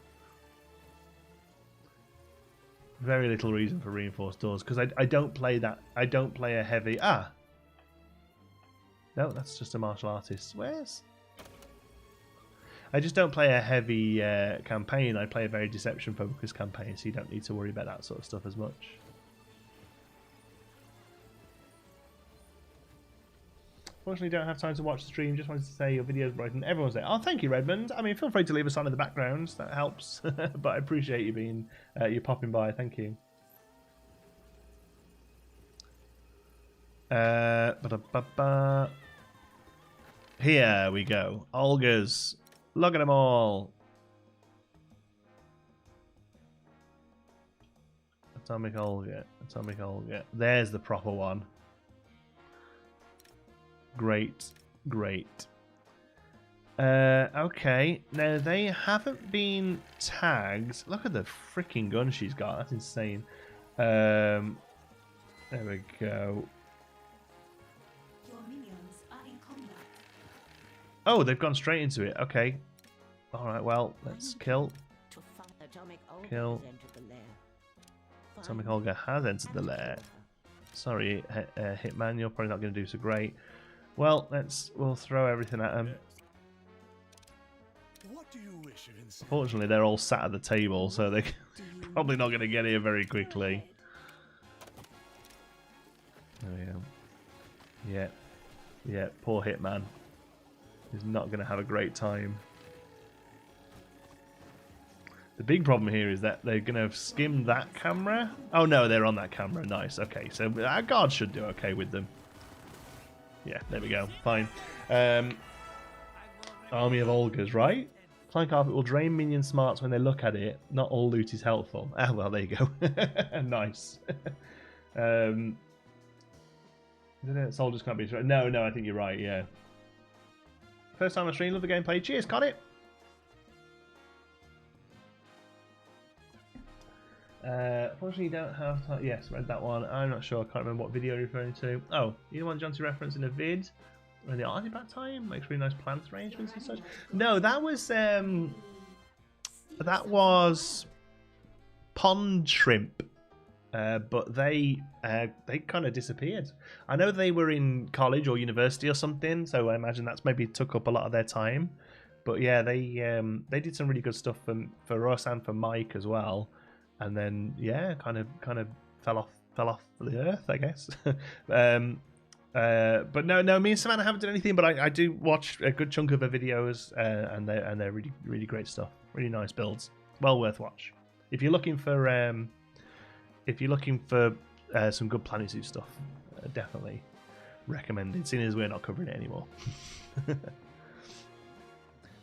Very little reason for reinforced doors, because I don't play that. I don't play a heavy. No, that's just a martial artist. Where's? I just don't play a heavy campaign. I play a very deception-focused campaign, so you don't need to worry about that sort of stuff as much. Fortunately, don't have time to watch the stream. Just wanted to say your video's bright, and everyone's there. Oh, thank you, Redmond. I mean, feel free to leave a sign in the background. That helps. But I appreciate you being you popping by. Thank you. Here we go. Olga's. Look at them all. Atomic Olga. Atomic Olga. There's the proper one. Great. Great. Okay. Now, they haven't been tagged. Look at the freaking gun she's got. That's insane. There we go. Your minions are in combat. Oh, they've gone straight into it. Okay. Alright, well, let's kill. Kill. Atomic Olga has entered the lair. Sorry, Hitman, you're probably not going to do so great. Well, we'll throw everything at them. What do you wish of Unfortunately, they're all sat at the table, so they're probably not going to get here very quickly. There we go. Yeah. Yeah, poor Hitman. He's not going to have a great time. The big problem here is that they're going to skim that camera. Oh no, they're on that camera. Nice. Okay, so our guards should do okay with them. Yeah, there we go. Fine. Army of Olgas, right? Flying carpet will drain minion smarts when they look at it. Not all loot is helpful. Ah, well, there you go. Nice. Soldiers can't be... No, I think you're right, yeah. First time on stream, love the gameplay. Cheers, got it. Fortunately, you don't have time. Yes, read that one. I'm not sure. I can't remember what video you're referring to. Oh, you don't want John to reference in a vid? When the artifact time makes really nice plant arrangements and such. No, that was pond shrimp, but they kind of disappeared. I know they were in college or university or something, so I imagine that's maybe took up a lot of their time. But yeah, they did some really good stuff for us and for Mike as well. And then yeah, kind of fell off the earth, I guess. But no, me and Savannah haven't done anything. But I do watch a good chunk of her videos, and they're really great stuff. Really nice builds. Well worth watch. If you're looking for some good Planet Zoo stuff, definitely recommended. Seeing as we're not covering it anymore.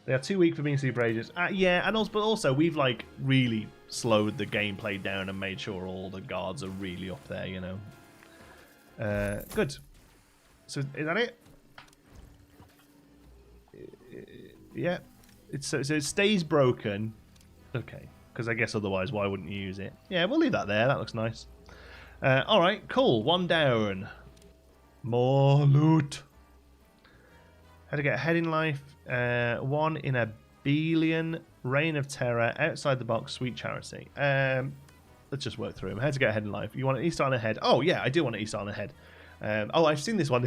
They are too weak for being super agents. Yeah, and also we've like really slowed the gameplay down and made sure all the guards are really up there, you know. Good. So is that it? Yeah. So it stays broken. Okay. Because I guess otherwise, why wouldn't you use it? Yeah, we'll leave that there. That looks nice. All right, cool. One down. More loot. How to get ahead in life. One in a billion. Reign of Terror. Outside the box. Sweet Charity. Let's just work through them. How to get ahead in life. You want an East Island head? Oh, yeah, I do want an East Island head. Oh, I've seen this one.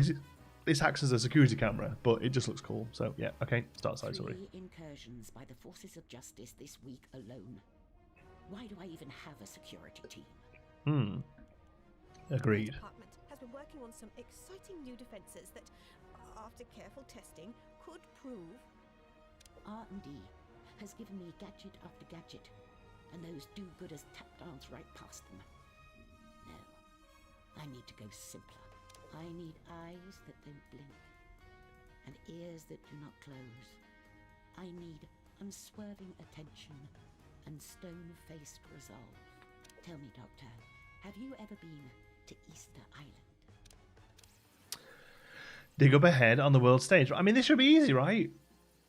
This acts as a security camera, but it just looks cool. So, yeah, okay. Start side, sorry. 3 incursions by the forces of justice this week alone. Why do I even have a security team? Agreed. The department has been working on some exciting new defences that, after careful testing, could prove... R&D has given me gadget after gadget, and those do-gooders tap dance right past them. No, I need to go simpler. I need eyes that don't blink. and ears that do not close. I need unswerving attention and stone-faced resolve. Tell me, Doctor, have you ever been to Easter Island? Dig up a head on the world stage. I mean, this should be easy, right?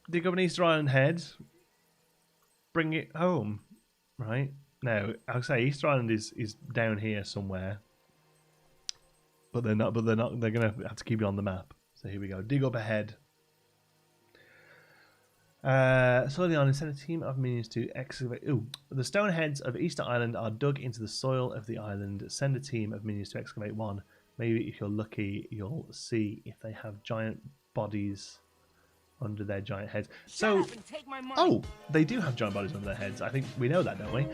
Dig up an Easter Island head, bring it home, right? Now, I'll say Easter Island is down here somewhere, but they're not. They're gonna have to keep it on the map. So here we go. Dig up a head. Soil the island. Send a team of minions to excavate. Ooh, the stone heads of Easter Island are dug into the soil of the island. Send a team of minions to excavate one. Maybe if you're lucky, you'll see if they have giant bodies under their giant heads. So, oh, they do have giant bodies under their heads. I think we know that, don't we?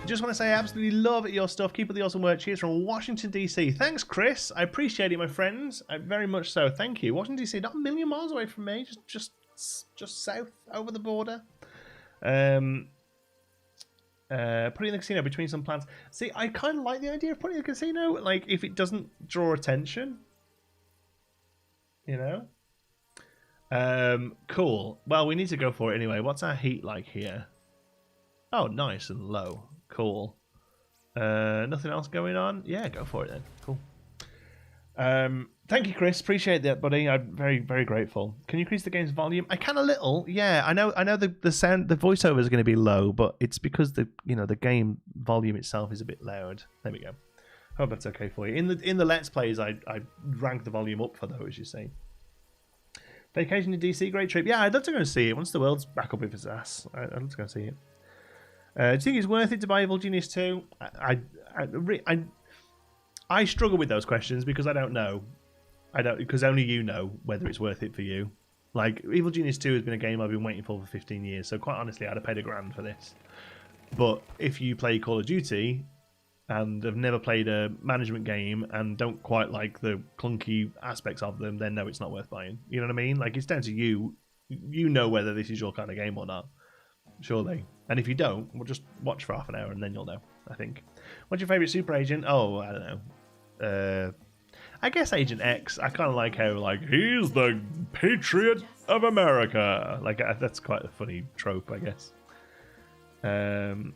Just want to say I absolutely love your stuff. Keep up the awesome work. Cheers from Washington, D.C. Thanks, Chris. I appreciate it, my friends. Very much so. Thank you. Washington, D.C., not a million miles away from me. Just south over the border. Putting the casino between some plants. See, I kind of like the idea of putting a casino, like, if it doesn't draw attention. You know? Cool. Well, we need to go for it anyway. What's our heat like here? Oh, nice and low. Cool. Nothing else going on? Yeah, go for it then. Cool. Thank you, Chris. Appreciate that, buddy. I'm very, very grateful. Can you increase the game's volume? I can a little. Yeah, I know the sound, the voiceover is going to be low, but it's because the game volume itself is a bit loud. There we go. Hope that's okay for you. In the Let's Plays, I rank the volume up for those, you see. Vacation to DC, great trip. Yeah, I'd love to go and see it once the world's back up with its ass. I'd love to go and see it. Do you think it's worth it to buy Evil Genius 2? I struggle with those questions because I don't know. Because only you know whether it's worth it for you. Like, Evil Genius 2 has been a game I've been waiting for 15 years, so quite honestly, I'd have paid $1,000 for this. But if you play Call of Duty and have never played a management game and don't quite like the clunky aspects of them, then no, it's not worth buying. You know what I mean? Like, it's down to you. You know whether this is your kind of game or not. Surely. And if you don't, we'll just watch for half an hour and then you'll know, I think. What's your favourite super agent? Oh, I don't know. I guess Agent X. I kind of like how, like, he's the Patriot of America. Like, that's quite a funny trope, I guess. The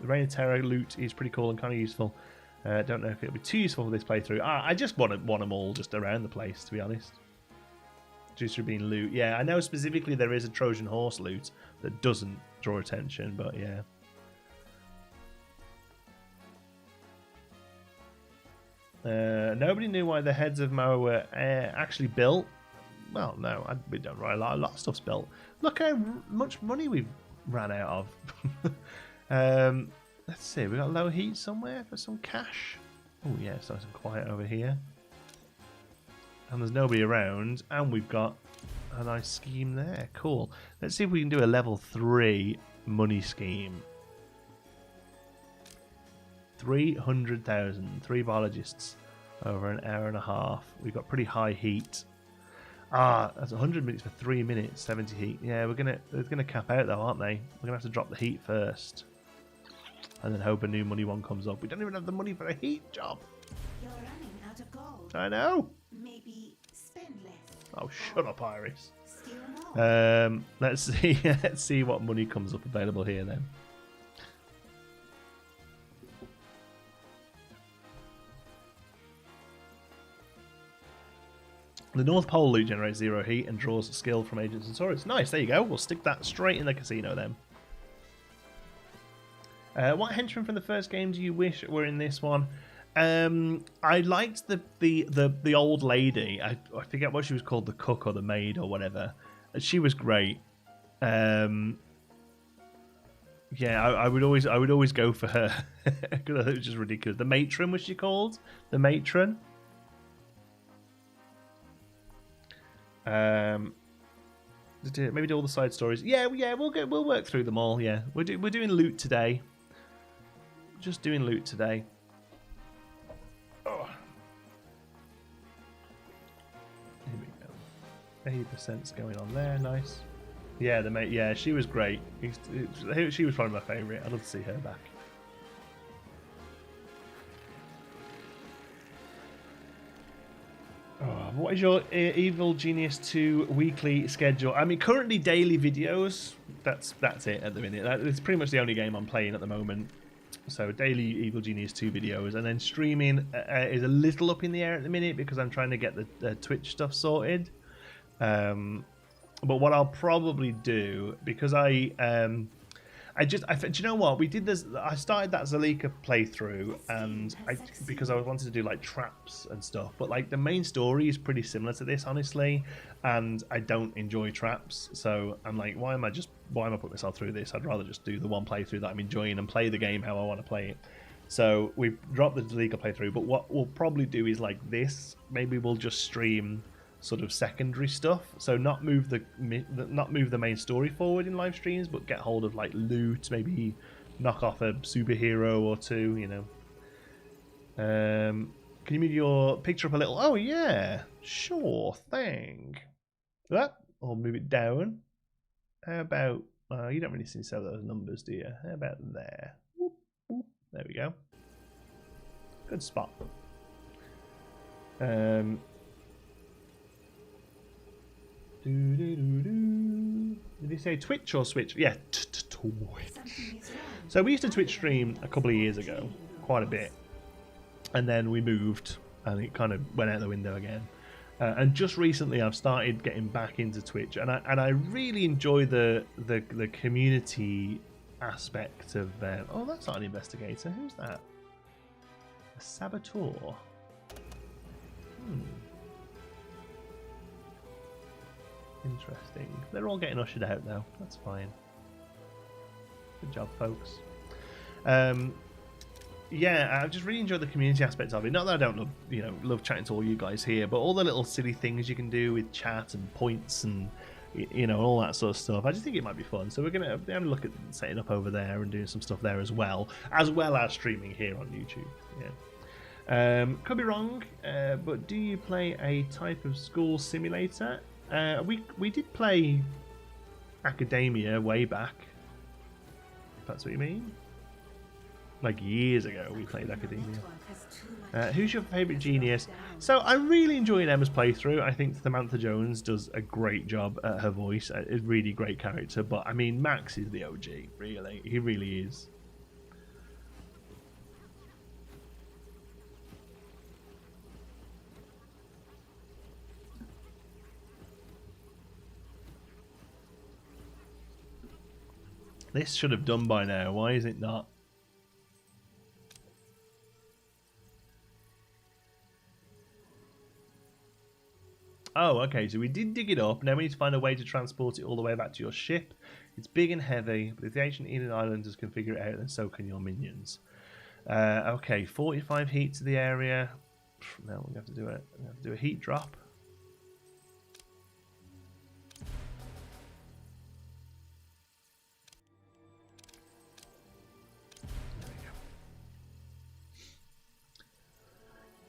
Reign of Terror loot is pretty cool and kind of useful. Don't know if it'll be too useful for this playthrough. I just want them all just around the place, to be honest. Just for being loot. Yeah, I know specifically there is a Trojan horse loot that doesn't draw attention, but yeah. Nobody knew why the heads of Moa were actually built. Well, no, we don't. Right, a lot of stuff's built. Look how much money we've ran out of. Let's see, we got low heat somewhere for some cash. Oh yeah, it's nice and quiet over here. And there's nobody around, and we've got a nice scheme there. Cool. Let's see if we can do a level 3 money scheme. 300,000. 3 biologists over an hour and a half. We've got pretty high heat. That's 100 minutes for 3 minutes, 70 heat. Yeah, they're gonna cap out though, aren't they? We're gonna have to drop the heat first, and then hope a new money one comes up. We don't even have the money for a heat job. You're running out of gold. I know. Maybe spend less. Oh, shut up, Iris. Steal more. Let's see. Let's see what money comes up available here then. The North Pole loot generates 0 heat and draws skill from agents and swords. Nice, there you go. We'll stick that straight in the casino then. What henchman from the first game do you wish were in this one? I liked the old lady. I forget what she was called, the cook or the maid or whatever. She was great. Yeah, I would always go for her because I thought it was just ridiculous. The matron, was she called? The matron. Maybe do all the side stories. Yeah, we'll work through them all. Yeah, we're doing loot today. Just doing loot today. Oh. Here we go. 80%'s going on there. Nice. Yeah, the mate. Yeah, she was great. She was probably my favourite. I'd love to see her back. what is your Evil Genius 2 weekly schedule? I mean, currently daily videos. That's it at the minute. It's pretty much the only game I'm playing at the moment. So daily Evil Genius 2 videos, and then streaming is a little up in the air at the minute because I'm trying to get the Twitch stuff sorted. But what I'll probably do, because do you know what we did this? I started that Zalika playthrough, and because I wanted to do like traps and stuff. But like the main story is pretty similar to this, honestly, and I don't enjoy traps. So I'm like, why am I putting myself through this? I'd rather just do the one playthrough that I'm enjoying and play the game how I want to play it. So we've dropped the Zalika playthrough. But what we'll probably do is like this. Maybe we'll just stream sort of secondary stuff, so not move the main story forward in live streams, but get hold of like loot, maybe knock off a superhero or two, you know. Can you move your picture up a little? Oh yeah, sure thing. That, or move it down. How about you don't really see those numbers, do you? How about there? Whoop, whoop. There we go. Good spot. Did he say Twitch or Switch? Yeah, Twitch. So we used to Twitch stream a couple of years ago, quite a bit, and then we moved, and it kind of went out the window again. And just recently, I've started getting back into Twitch, and I really enjoy the community aspect of. Oh, that's not an investigator. Who's that? A saboteur. Interesting. They're all getting ushered out now. That's fine. Good job, folks. Yeah, I just really enjoy the community aspect of it. Not that I don't love chatting to all you guys here, but all the little silly things you can do with chat and points and all that sort of stuff. I just think it might be fun. So we're gonna have a look at setting up over there and doing some stuff there as well as streaming here on YouTube. Yeah. Could be wrong, but do you play a type of school simulator? We did play Academia way back, if that's what you mean. Like years ago we played Academia. Who's your favourite genius? So I really enjoyed Emma's playthrough. I think Samantha Jones does a great job at her voice. A really great character. But I mean, Max is the OG, really. He really is. This should have done by now. Why is it not? Oh, okay. So we did dig it up. Now we need to find a way to transport it all the way back to your ship. It's big and heavy, but if the ancient Eden Islanders can figure it out, then so can your minions. Okay, 45 heat to the area. Now we have to do it. We have to do a heat drop.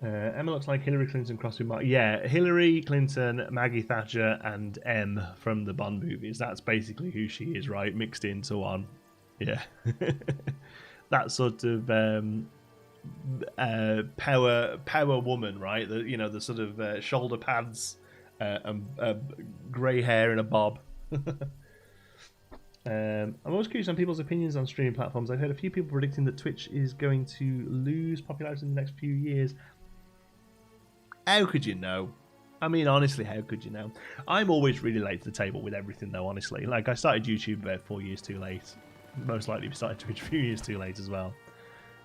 Emma looks like Hillary Clinton crossed with Mark. Yeah, Hillary Clinton, Maggie Thatcher, and M from the Bond movies. That's basically who she is, right? Mixed into one. Yeah. That sort of power woman, right? The sort of shoulder pads, and grey hair and a bob. I'm always curious on people's opinions on streaming platforms. I've heard a few people predicting that Twitch is going to lose popularity in the next few years. How could you know? I mean, honestly, how could you know? I'm always really late to the table with everything, though, honestly. Like, I started YouTube about 4 years too late. Most likely we started Twitch a few years too late as well.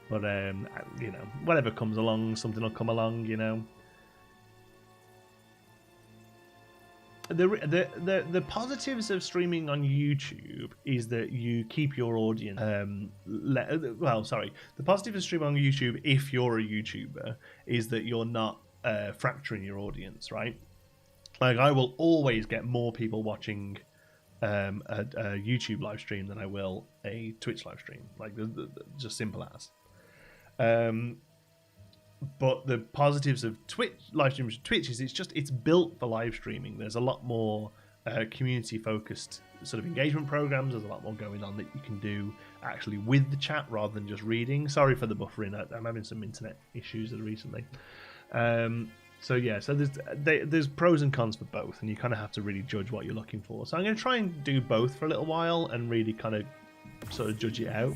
But, whatever comes along, something will come along, The positives of streaming on YouTube is that you keep your audience. The positive of streaming on YouTube, if you're a YouTuber, is that you're not fracturing your audience, right? Like, I will always get more people watching a YouTube live stream than I will a Twitch live stream. Like, just simple as. But the positives of Twitch live streams, Twitch is it's built for live streaming. There's a lot more community focused sort of engagement programs. There's a lot more going on that you can do actually with the chat rather than just reading. Sorry for the buffering. I'm having some internet issues recently. So yeah, so there's pros and cons for both, and you kind of have to really judge what you're looking for. So I'm going to try and do both for a little while and really kind of sort of judge it out.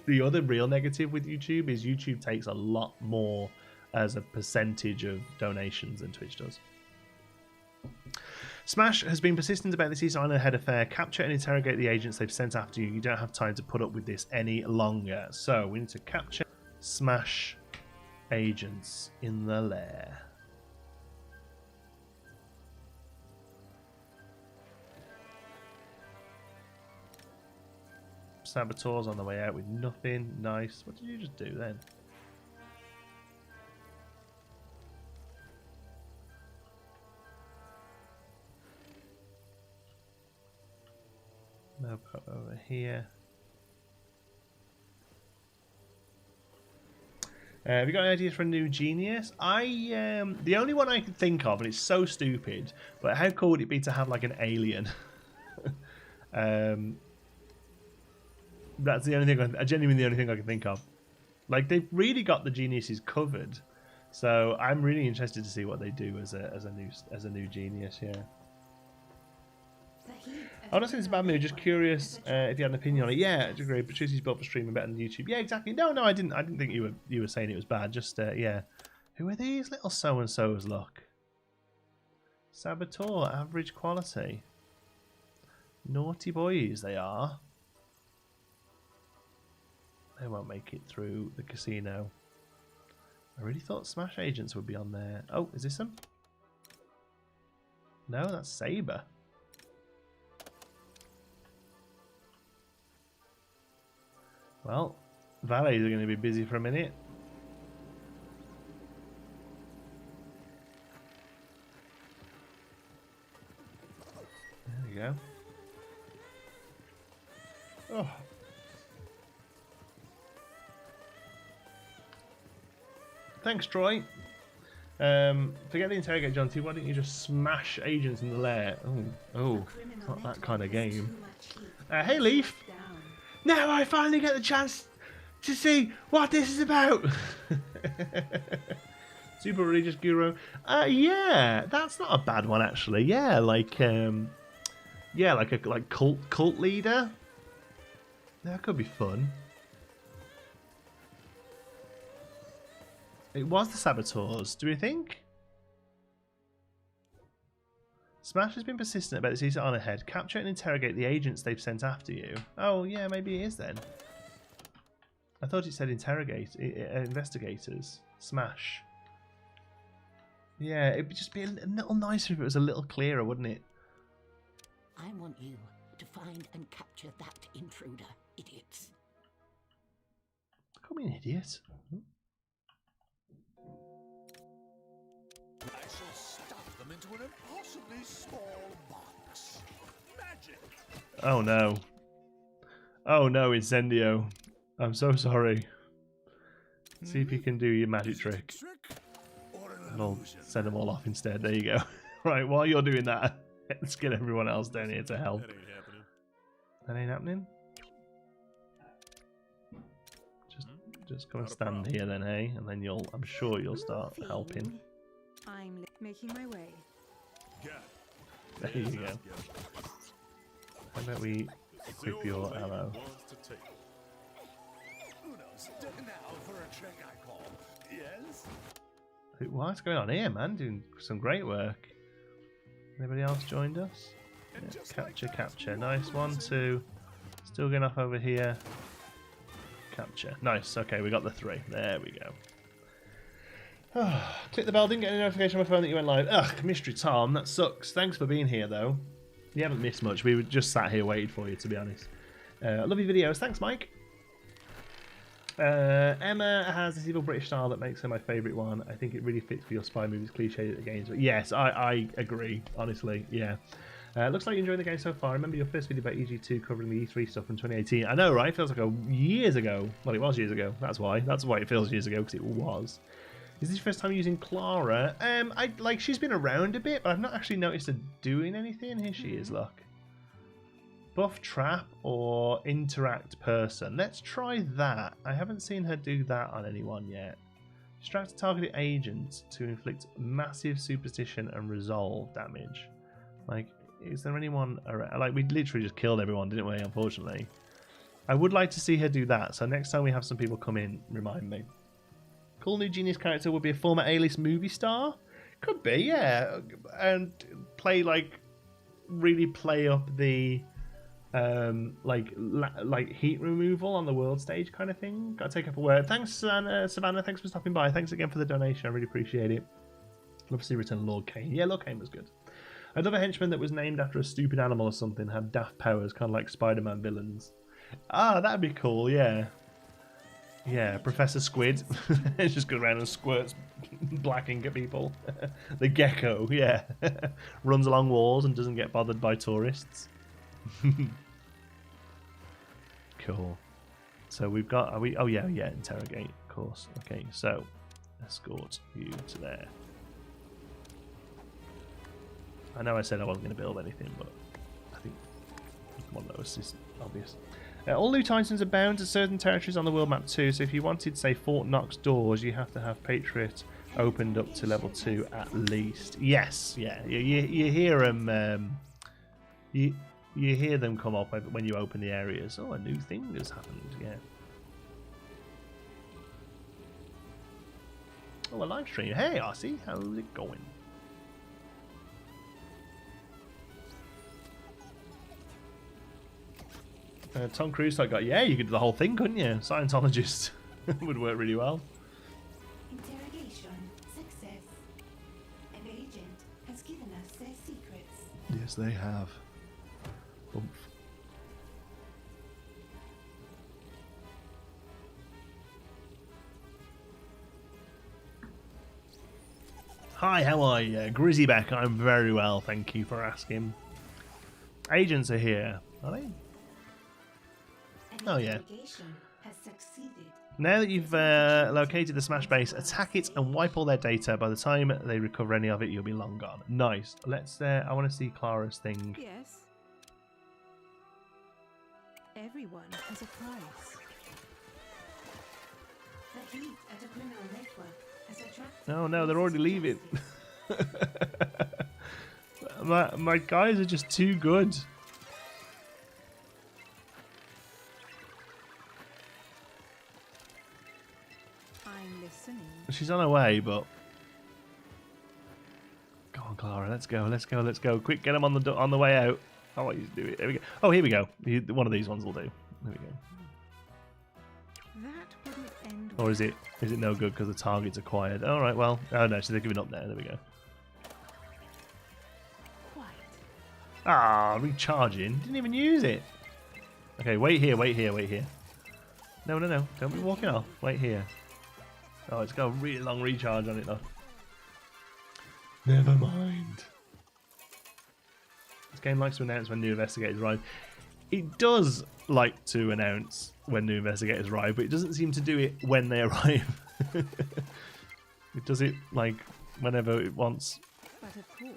The other real negative with YouTube is YouTube takes a lot more as a percentage of donations than Twitch does. Smash has been persistent about this East Island Head affair. Capture and interrogate the agents they've sent after you. You don't have time to put up with this any longer. So we need to capture Smash agents in the lair. Saboteurs on the way out with nothing. Nice. What did you just do then? No, put over here. Have you got any ideas for a new genius? The only one I can think of, and it's so stupid, but how cool would it be to have like an alien? That's the only thing. Genuinely, the only thing I can think of. Like they've really got the geniuses covered, so I'm really interested to see what they do as a new genius. Yeah. I'm not saying it's a bad move. Just curious if you had an opinion on it. Yeah, I agree. Patricia's built for streaming better than YouTube. Yeah, exactly. No, I didn't. I didn't think you were saying it was bad. Just yeah. Who are these little so and so's? Look. Saboteur, average quality. Naughty boys, they are. They won't make it through the casino. I really thought Smash agents would be on there. Oh, is this them? No, that's Saber. Well, valets are going to be busy for a minute. There we go. Oh. Thanks, Troy. Forget the interrogate, John T. Why don't you just smash agents in the lair? Oh, it's not that kind of game. Hey, Leaf. Now I finally get the chance to see what this is about. Super religious guru. Yeah, that's not a bad one actually. Yeah, like cult leader. That could be fun. It was the Saboteurs, do we think? Smash has been persistent about this East Island Head. Capture and interrogate the agents they've sent after you. Oh, yeah, maybe it is then. I thought it said investigators. Smash. Yeah, it'd just be a little nicer if it was a little clearer, wouldn't it? I want you to find and capture that intruder, idiots. Call me an idiot. I shall stuff them into an impossibly small box. Magic! Oh no. Oh no, Incendio. I'm so sorry. See if you can do your magic trick. And I'll send them all off instead. There you go. Right, while you're doing that, let's get everyone else down here to help. That ain't happening. That ain't happening? Just come and stand here then, hey? And then I'm sure you'll start helping. I'm making my way. There you go. How about we equip your ammo? Now for a trick I call. Yes? What's going on here, man? Doing some great work. Anybody else joined us? Yeah, capture. Nice. 1, 2. Still going off over here. Capture. Nice. Okay, we got the 3. There we go. Click the bell. Didn't get any notification on my phone that you went live. Ugh, Mystery Tom. That sucks. Thanks for being here, though. You haven't missed much. We just sat here waiting for you, to be honest. Love your videos. Thanks, Mike. Emma has this evil British style that makes her my favourite one. I think it really fits for your spy movies cliche at the games. But yes, I agree, honestly. Yeah. Looks like you're enjoying the game so far. I remember your first video about EG2 covering the E3 stuff from 2018. I know, right? It feels like years ago. Well, it was years ago. That's why it feels years ago, because it was. Is this your first time using Clara? She's been around a bit, but I've not actually noticed her doing anything. Here she is, look. Buff trap or interact person. Let's try that. I haven't seen her do that on anyone yet. Distract targeted agents to inflict massive superstition and resolve damage. Like, is there anyone around? Like, we literally just killed everyone, didn't we? Unfortunately. I would like to see her do that. So next time we have some people come in, remind me. Cool new genius character would be a former A-list movie star. Could be, yeah. And play like, really play up the like heat removal on the world stage kind of thing. Gotta take up a word. Thanks, Savannah. Thanks for stopping by. Thanks again for the donation. I really appreciate it. Love to see Return of Lord Kane. Yeah, Lord Kane was good. Another henchman that was named after a stupid animal or something had daft powers, kind of like Spider-Man villains. Ah, that'd be cool. Yeah. Yeah, Professor Squid. Just goes around and squirts black ink at people. The gecko, yeah. Runs along walls and doesn't get bothered by tourists. Cool. So we've got, are we, oh yeah, interrogate, of course. Okay, so escort you to there. I know I said I wasn't going to build anything, but I think one of those is obvious. All loot items are bound to certain territories on the world map too, so if you wanted, say, Fort Knox doors, you have to have Patriot opened up to level 2 at least. Yes, yeah, you hear them, you hear them come up when you open the areas. Oh, a new thing has happened, yeah. Oh, a live stream. Hey, Arcee, how's it going? Tom Cruise got, yeah, you could do the whole thing, couldn't you? Scientologist would work really well. Interrogation success. An agent has given us their secrets. Yes, they have. Oomph. Hi, how are you? Grizzyback, I'm very well, thank you for asking. Agents are here, are they? Oh yeah. Has succeeded. Now that you've located the Smash base, attack it and wipe all their data. By the time they recover any of it, you'll be long gone. Nice. Let's. I want to see Clara's thing. Yes. Everyone has a price. The heat at a criminal network has attracted. Oh no, they're already leaving. my guys are just too good. She's on her way, but go on, Clara. Let's go. Let's go. Let's go. Quick, get him on the way out. I want you to do it. There we go. Oh, here we go. One of these ones will do. There we go. That wouldn't end. Or is it no good because the target's acquired? All right. Well, oh no, so they're giving up there. There we go. Quiet. Ah, recharging. Didn't even use it. Okay, wait here. Wait here. Wait here. No, no, no. Don't be walking off. Wait here. Oh, it's got a really long recharge on it though. Never mind. This game likes to announce when new investigators arrive. It does like to announce when new investigators arrive, but it doesn't seem to do it when they arrive. It does it like whenever it wants. But of course.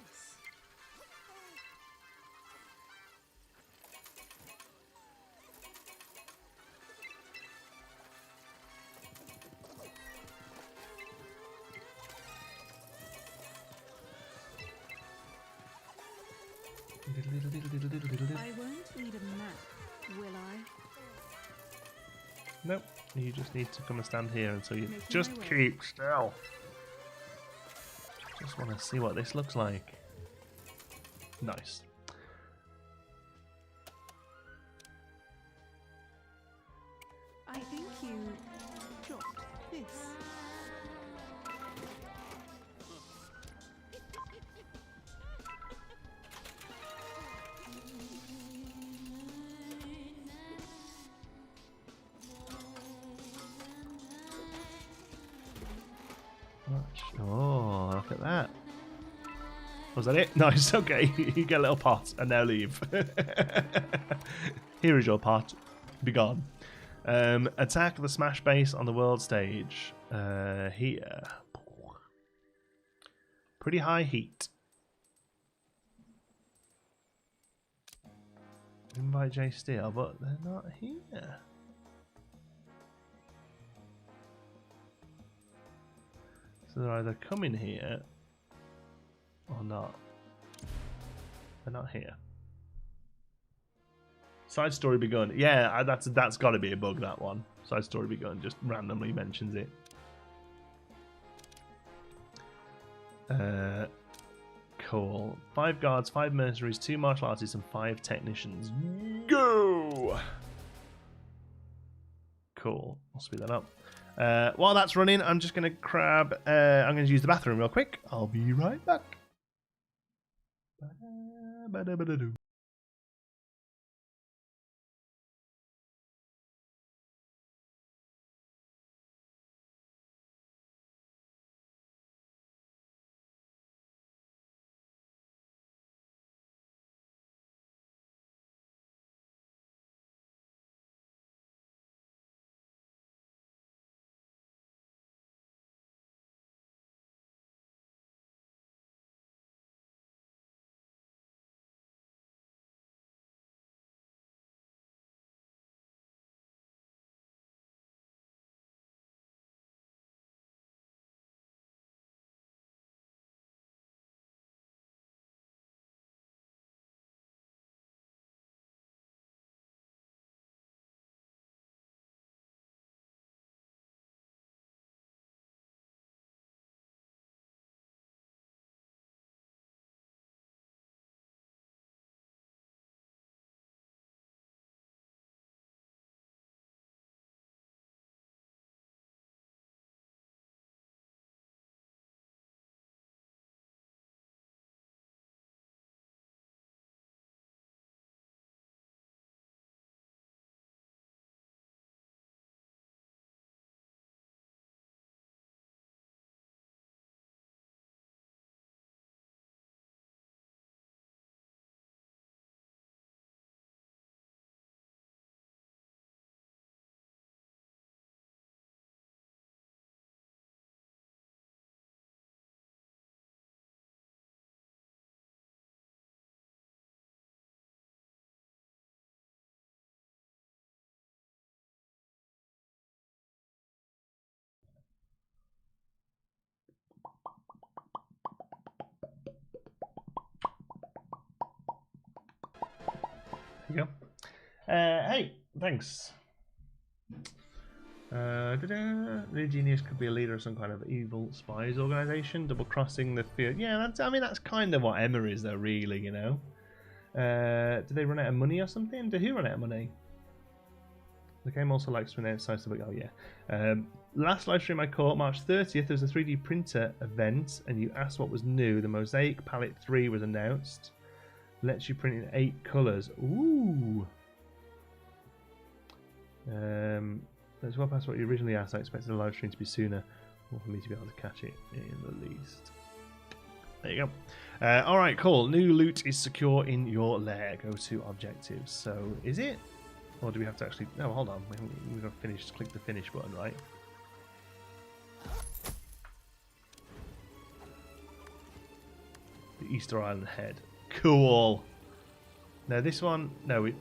I won't need a map, will I? Nope. You just need to come and stand here until you just keep still. Just want to see what this looks like. Nice. I think you dropped this. Oh, look at that. Was that it? Nice, okay. You get a little pot and now leave. Here is your pot. Be gone. Attack the Smash base on the world stage. Here. Pretty high heat. Invite J Steel, but they're not here. So they're either coming here or not. They're not here. Side story begun. Yeah, that's got to be a bug, that one. Side story begun just randomly mentions it. Cool. 5 guards, 5 mercenaries, 2 martial artists, and 5 technicians. Go! Cool. I'll speed that up. While that's running, I'm just going to grab... I'm going to use the bathroom real quick. I'll be right back. Ba-da-ba-da-doo. There you go. Hey, thanks. The genius could be a leader of some kind of evil spies organization, double-crossing the field. Yeah, that's kind of what Emma is, though. Really, you know. Do they run out of money or something? Do who run out of money? The game also likes to announce sites. Oh yeah. Last live stream I caught March 30th. There was a 3D printer event, and you asked what was new. The Mosaic Palette 3 was announced. Lets you print in 8 colours. Ooh. That's well past what you originally asked. I expected the live stream to be sooner, or for me to be able to catch it in the least. There you go. Alright, cool. New loot is secure in your lair. Go to objectives. So, is it? Or do we have to actually... No, hold on. We've got to finish. Click the finish button, right? The Easter Island head. Cool. Now this one... No,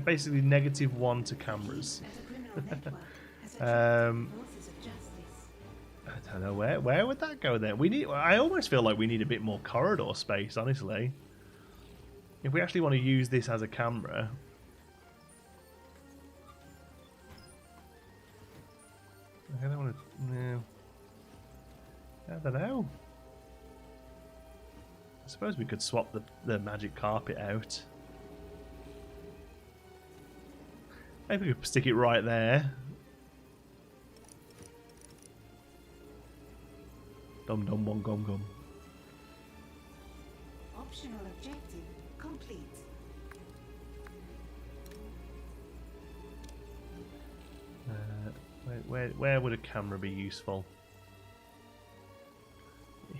basically -1 to cameras. I don't know where would that go then. I almost feel like we need a bit more corridor space, honestly. If we actually want to use this as a camera. I don't want to. No. I don't know. I suppose we could swap the magic carpet out. Maybe we could stick it right there. Dum dum bum gum gum. Optional objective complete. Where would a camera be useful?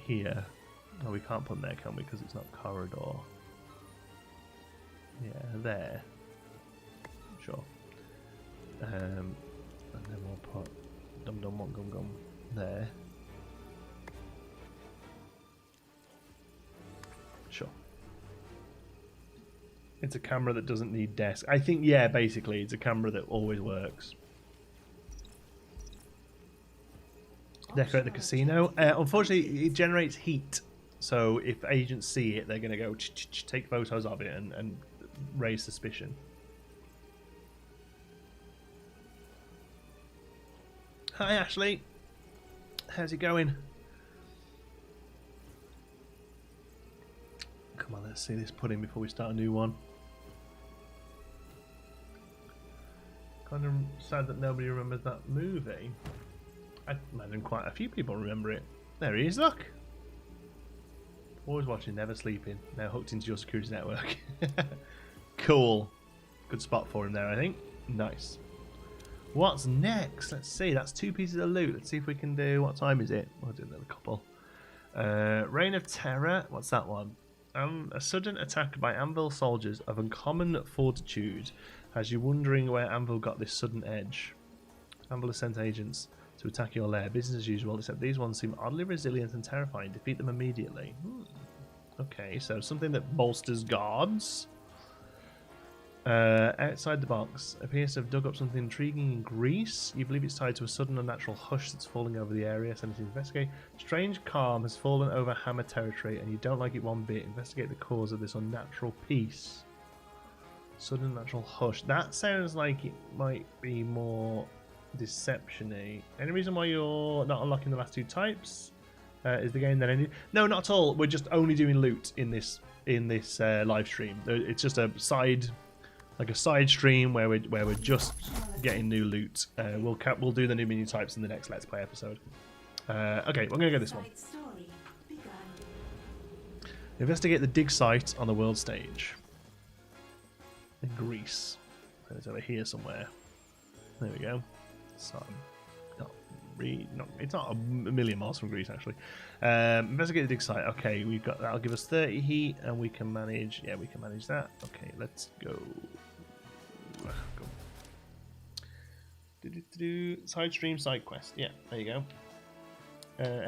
Here. Oh, we can't put there, can we? Because it's not corridor. Yeah, there. Sure. And then we'll put dum dum one gum gum there. Sure. It's a camera that doesn't need desk. I think, yeah, basically, it's a camera that always works. Decorate the casino. Unfortunately, it generates heat. So if agents see it, they're going to go take photos of it and raise suspicion. Hi, Ashley. How's it going? Come on, let's see this pudding before we start a new one. Kind of sad that nobody remembers that movie. I imagine quite a few people remember it. There he is, look! Always watching, never sleeping. Now hooked into your security network. Cool. Good spot for him there, I think. Nice. What's next? Let's see. That's 2 pieces of loot. Let's see if we can do... What time is it? We'll do another couple. Reign of Terror. What's that one? A sudden attack by Anvil soldiers of uncommon fortitude has you wondering where Anvil got this sudden edge. Anvil has sent agents to attack your lair. Business as usual, except these ones seem oddly resilient and terrifying. Defeat them immediately. Okay, so something that bolsters guards. Outside the box appears to have dug up something intriguing in Greece. You believe it's tied to a sudden unnatural hush that's falling over the area. Send it to investigate. Strange calm has fallen over Hammer territory and you don't like it one bit. Investigate the cause of this unnatural peace. Sudden natural hush. That sounds like it might be more deception-y. Any reason why you're not unlocking the last 2 types? Is the game that ended? No, not at all. We're just only doing loot in this live stream. It's just a side stream where we're just getting new loot. We'll do the new menu types in the next Let's Play episode. Okay, we're gonna go this one. Investigate the dig site on the world stage in Greece. So it's over here somewhere. There we go. So, it's not a million miles from Greece actually. Investigate the dig site. Okay, we've got that'll give us 30 heat, and we can manage. Yeah, we can manage that. Okay, let's go. Side stream, side quest. Yeah, there you go.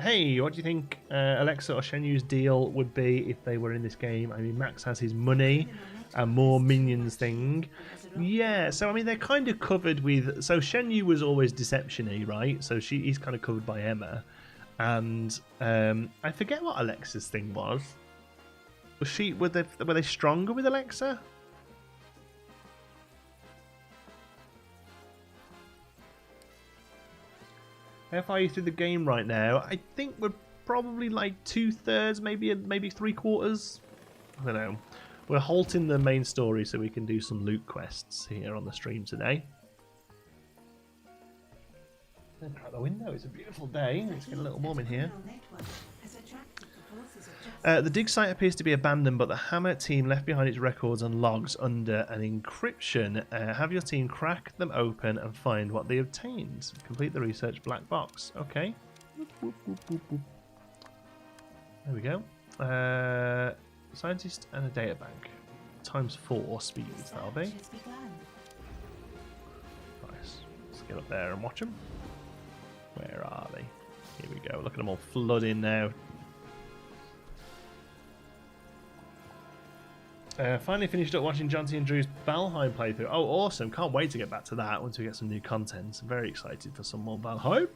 Hey, what do you think Alexa or Shenyu's deal would be if they were in this game? I mean, Max has his money and more minions thing. Yeah, so I mean, they're kind of covered with... So Shenyu was always deception-y, right? So he's kind of covered by Emma. And I forget what Alexa's thing was. Were they stronger with Alexa? How far are you through the game right now? I think we're probably like 2/3, maybe 3/4. I don't know. We're halting the main story so we can do some loot quests here on the stream today. Look out the window. It's a beautiful day. It's getting a little warm in here. The dig site appears to be abandoned, but the Hammer team left behind its records and logs under an encryption. Have your team crack them open and find what they obtained. Complete the research black box. Okay. There we go. Scientist and a data bank. ×4 speed, that'll be. Nice. Let's get up there and watch them. Where are they? Here we go. Look at them all flooding now. Finally finished up watching Jonty and Drew's Valheim playthrough. Oh, awesome. Can't wait to get back to that once we get some new content. I'm very excited for some more Valheim.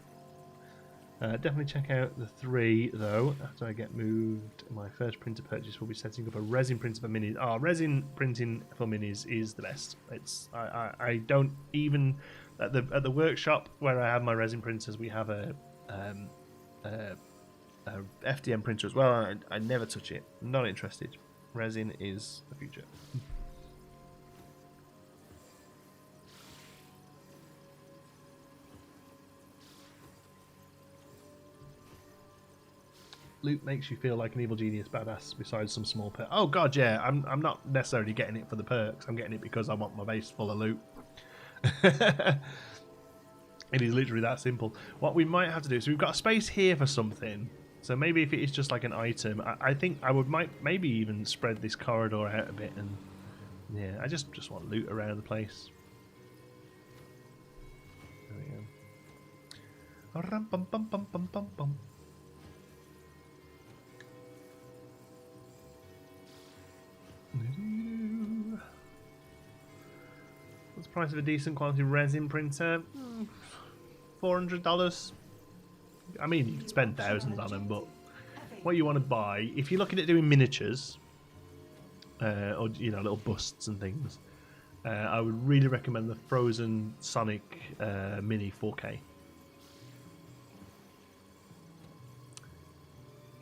Definitely check out the 3, though. After I get moved, my first printer purchase will be setting up a resin printer for minis. Oh, resin printing for minis is the best. It's I don't even... At the workshop where I have my resin printers, we have a FDM printer as well. I never touch it. Not interested. Resin is the future. Loot makes you feel like an evil genius badass besides some small perk. Oh god, yeah. I'm not necessarily getting it for the perks. I'm getting it because I want my base full of loot. It is literally that simple. What we might have to do, so we've got a space here for something. So maybe if it is just like an item, I think I might maybe even spread this corridor out a bit, and yeah, I just want loot around the place. There we go. Rum-bum-bum-bum-bum-bum. What's the price of a decent quality resin printer? $400. I mean, you can spend thousands on them, but what you want to buy, if you're looking at doing miniatures, or little busts and things, I would really recommend the Frozen Sonic Mini 4K.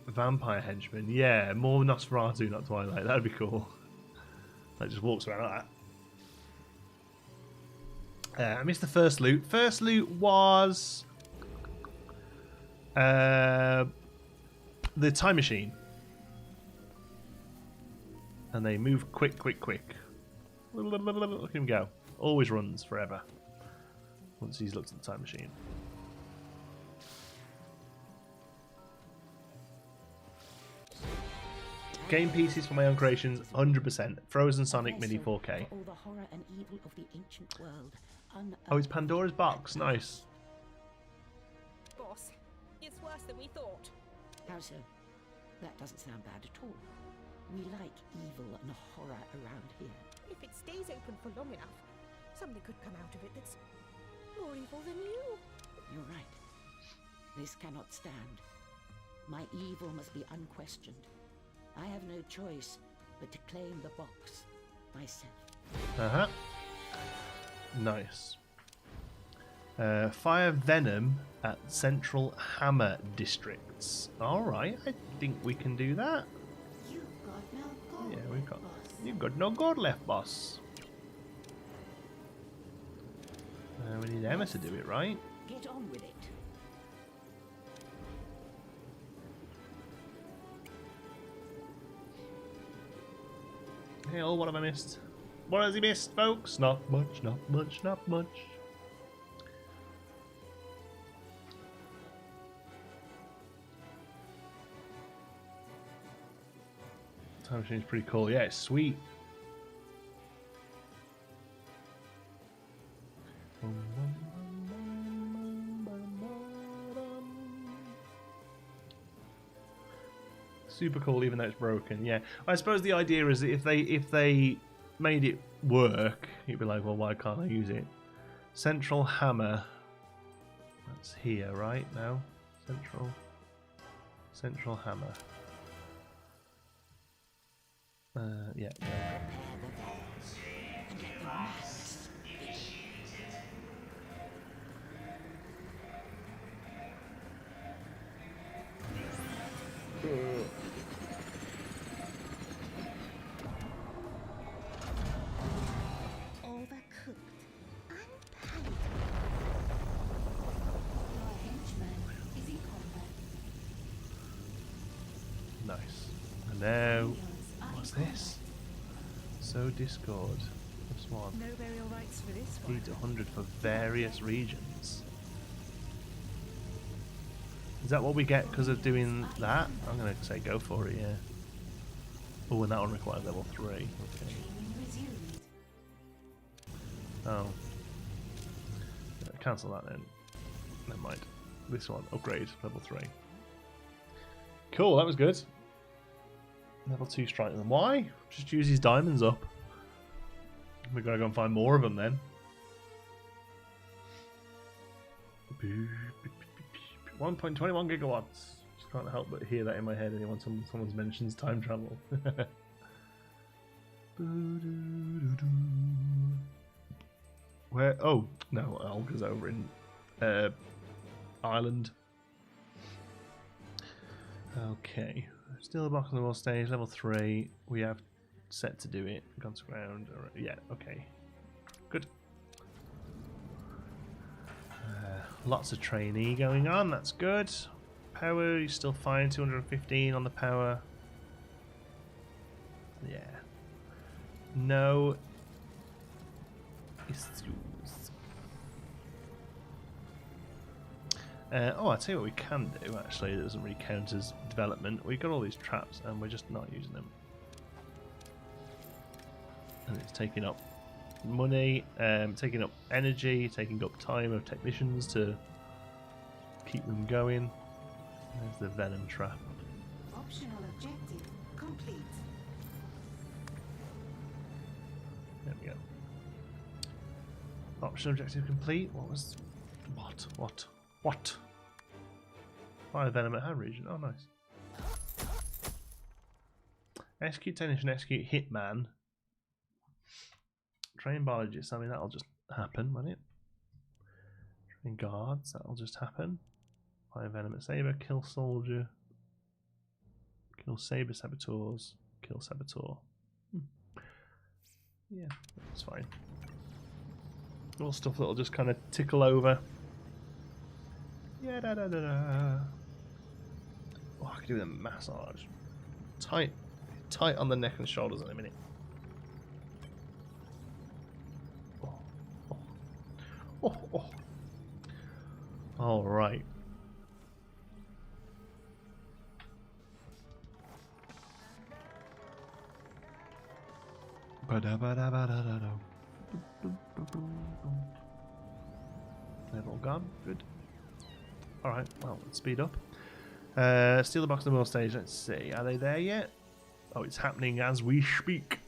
Vampire Henchman, yeah, more Nosferatu, not Twilight. That'd be cool. That just walks around like that. I missed the first loot. First loot was the time machine, and they move quick. Look at him go. Always runs forever once he's looked at the time machine. Game pieces for my own creations, 100%. Frozen Sonic Mini 4K. All the horror and evil of the ancient world. Oh, it's Pandora's box. Nice. Boss, it's worse than we thought. How so? That doesn't sound bad at all. We like evil and horror around here. If it stays open for long enough, something could come out of it that's more evil than you. You're right. This cannot stand. My evil must be unquestioned. I have no choice but to claim the box myself. Nice. Fire Venom at Central Hammer Districts. Alright, I think we can do that. You've got no gold. Yeah, we've got. boss. You've got no gold left, boss. We need Emma to do it, right? Get on with it. Hell, what have I missed? What has he missed, folks? Not much, not much, not much. Time machine's pretty cool. Yeah, it's sweet. Super cool, even though it's broken. Yeah, I suppose the idea is that if they made it work, you'd be like, well, why can't I use it? Central Hammer. That's here, right? Now, Central Hammer. Yeah. Overcooked. Unpalatable. Your henchman is in combat. Nice. And now, what's this? So Discord. Plus one. No burial rights for this one. Needs 100 for various regions. Is that what we get because of doing that? I'm going to say go for it, yeah. Oh, and that one requires level 3. Okay. Resumed. Oh. Yeah, cancel that then. Never mind. This one, upgrade, level 3. Cool, that was good. Level 2 strike them. Why? Just use these diamonds up. We're going to go and find more of them then. 1.21 gigawatts. Just can't help but hear that in my head anyone someone mentions time travel. Where? Oh no, Olga's over in Ireland. Okay, still a block on the wall stage, level 3. We have set to do it. Gone to ground. Yeah, okay, good. Lots of trainee going on, that's good. Power, you're still fine, 215 on the power. Yeah. No issues. Oh, I'll tell you what we can do, actually, it doesn't really count as development. We've got all these traps and we're just not using them. And it's taking up money, taking up energy, taking up time of technicians to keep them going. There's the venom trap. Optional objective complete. There we go. Option objective complete. What was... What? Fire venom at hand region. Oh, nice. Execute technician, execute hitman. Train biologist. I mean, that'll just happen, won't it? Train guards. That'll just happen. Fire venom at saber. Kill soldier. Kill saber saboteurs. Kill saboteur. Yeah, that's fine. All stuff that'll just kind of tickle over. Yeah, da da da da. Oh, I could do the massage. Tight on the neck and shoulders in a minute. Oh, oh, oh, oh. All right. They've all gone. Good. Alright, well, let's speed up. Steal the box on the middle stage. Let's see. Are they there yet? Oh, it's happening as we speak.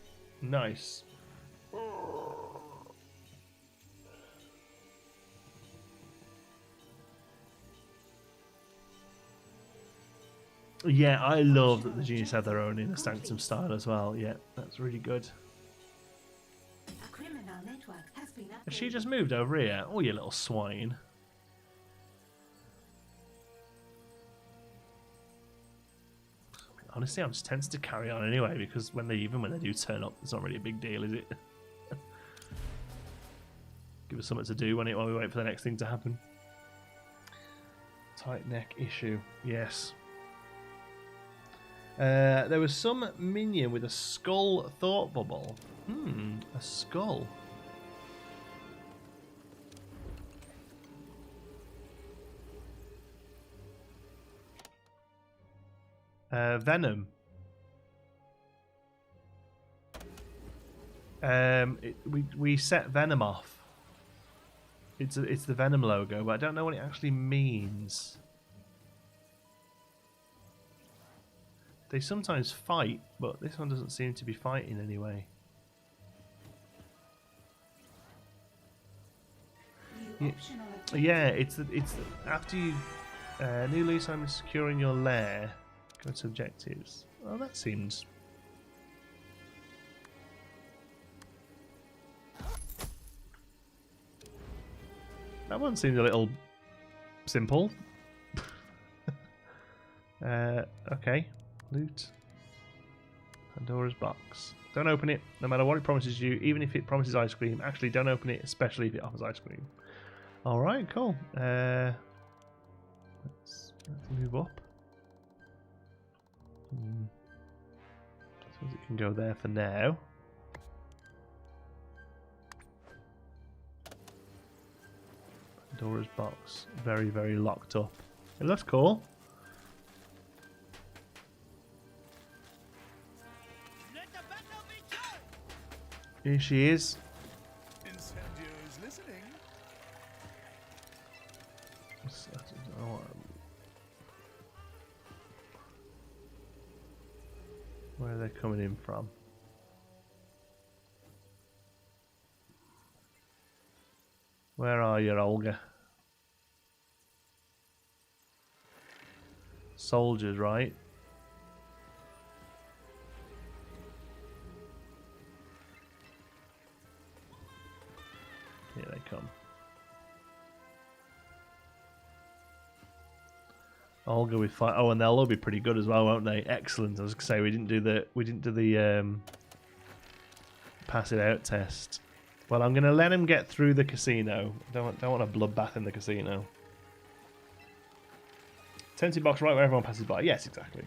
Nice. Yeah, I love that the genius have their own inner sanctum style as well. Yeah, that's really good. A criminal network has been Has she just moved over here? Oh, you little swine. Honestly, I'm just tempted to carry on anyway, because even when they do turn up, it's not really a big deal, is it? Give us something to do while we wait for the next thing to happen. Tight neck issue, yes. There was some minion with a skull thought bubble. A skull. Venom. We set Venom off. It's the Venom logo, but I don't know what it actually means. They sometimes fight, but this one doesn't seem to be fighting anyway. Yeah, it's after you new lease time is securing your lair. Go to objectives. Oh, that seems. That one seems a little simple. Okay. Loot. Pandora's box. Don't open it, no matter what it promises you, even if it promises ice cream. Actually, don't open it, especially if it offers ice cream. Alright, cool. Let's move up. I suppose it can go there for now. Pandora's box. Very, very locked up. It looks cool. Here she is. Incendiaries listening. Where are they coming in from? Where are you, Olga? Soldiers, right? Here they come. Olga with fire. Oh, and they'll all be pretty good as well, won't they? Excellent. I was gonna say we didn't do the pass it out test. Well, I'm gonna let him get through the casino. Don't want a bloodbath in the casino. Tented box right where everyone passes by. Yes, exactly.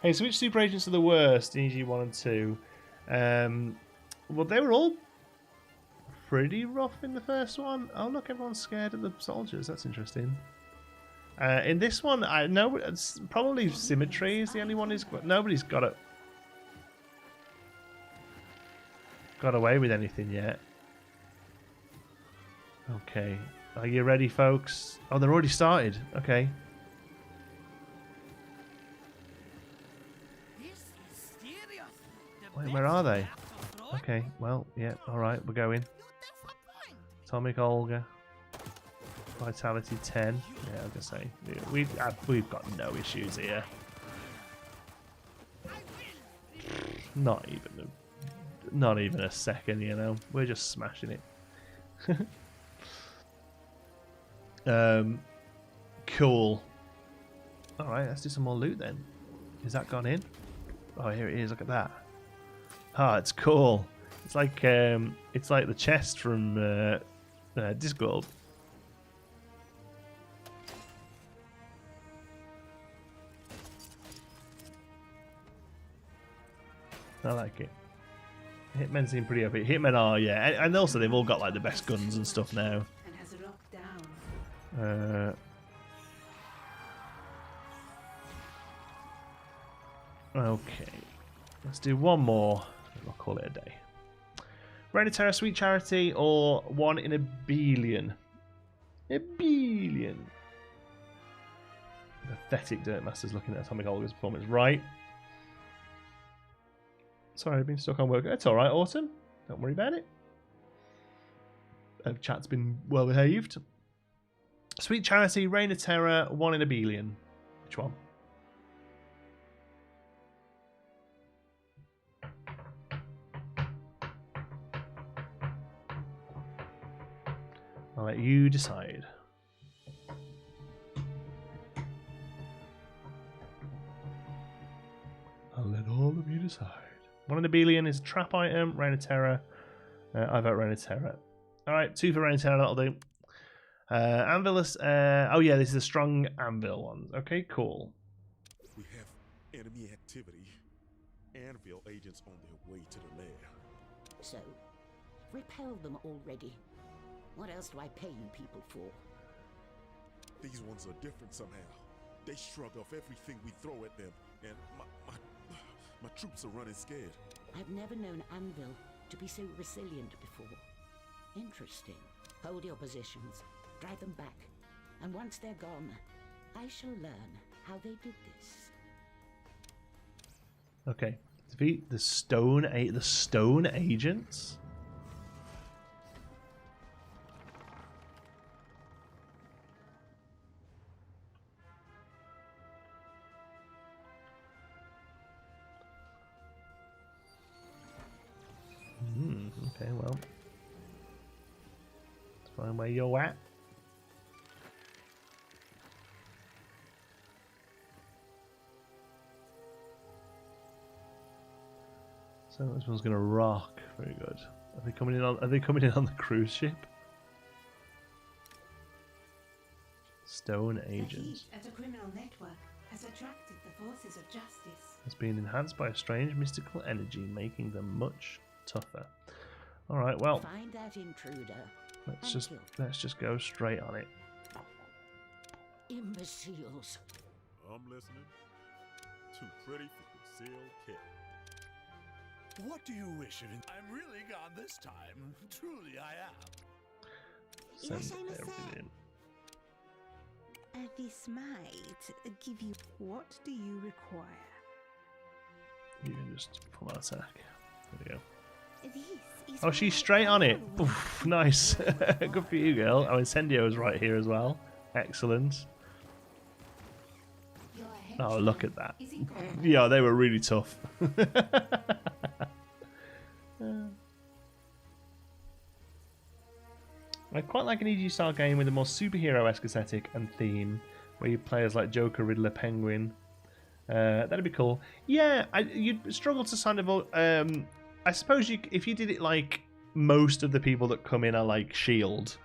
Hey, so which super agents are the worst in EG1 and 2? Well, they were all pretty rough in the first one. Oh, look, everyone's scared of the soldiers. That's interesting. In this one, I know it's probably Symmetry is the only one who's nobody's got away with anything yet. Okay, are you ready, folks? Oh, they're already started. Okay. Wait, where are they? Okay, well, yeah, all right, we're going. Atomic Olga. Vitality 10. Yeah, I was gonna say we've got no issues here. Not even a second, you know. We're just smashing it. Cool. All right, let's do some more loot then. Is that gone in? Oh, here it is. Look at that. Ah, it's cool. It's like the chest from Discworld. I like it. Hitmen seem pretty OP. Hitmen are, yeah, and also they've all got like the best guns and stuff now. And has locked down. Okay, let's do one more. I'll call it a day. Reign of Terror, Sweet Charity, or 1 in a billion. A billion. Pathetic Dirt Masters looking at Atomic Olga's performance. Right. Sorry, I've been stuck on work. It's alright, Autumn. Don't worry about it. Chat's been well behaved. Sweet Charity, Reign of Terror, 1 in a billion. Which one? I'll let you decide. I'll let all of you decide. 1 in a billion is a trap item. Reign of Terror. I vote Reign of Terror. Alright, 2 for Reign of Terror, that'll do. Anvil is, oh yeah, this is a strong Anvil one. Okay, cool. We have enemy activity. Anvil agents on their way to the lair. So, repel them already. What else do I pay you people for? These ones are different somehow. They shrug off everything we throw at them, and my troops are running scared. I've never known Anvil to be so resilient before. Interesting. Hold your positions. Drive them back. And once they're gone, I shall learn how they did this. Okay. Defeat the stone agents. Okay, well. Let's find where you're at. So this one's gonna rock. Very good. Are they coming in on the cruise ship? Stone agents. The heat at a criminal network has attracted the forces of justice. It's been enhanced by a strange mystical energy, making them much tougher. All right, well, Find that intruder. let's just go straight on it. Imbeciles. I'm listening. Too pretty for concealed kill. What do you wish of it? I'm really gone this time. Truly, I am. Send everything in. This might give you. What do you require? You can just pull out attack. There we go. This is Oh, she's straight on it. Oof, nice. Good for you, girl. Oh, Incendio's right here as well. Excellent. Oh, look at that. Yeah, they were really tough. I quite like an EG style game with a more superhero-esque aesthetic and theme, where you play as like Joker, Riddler, Penguin. That'd be cool. Yeah, you'd struggle to kind of. I suppose if you did it like most of the people that come in are like Shield,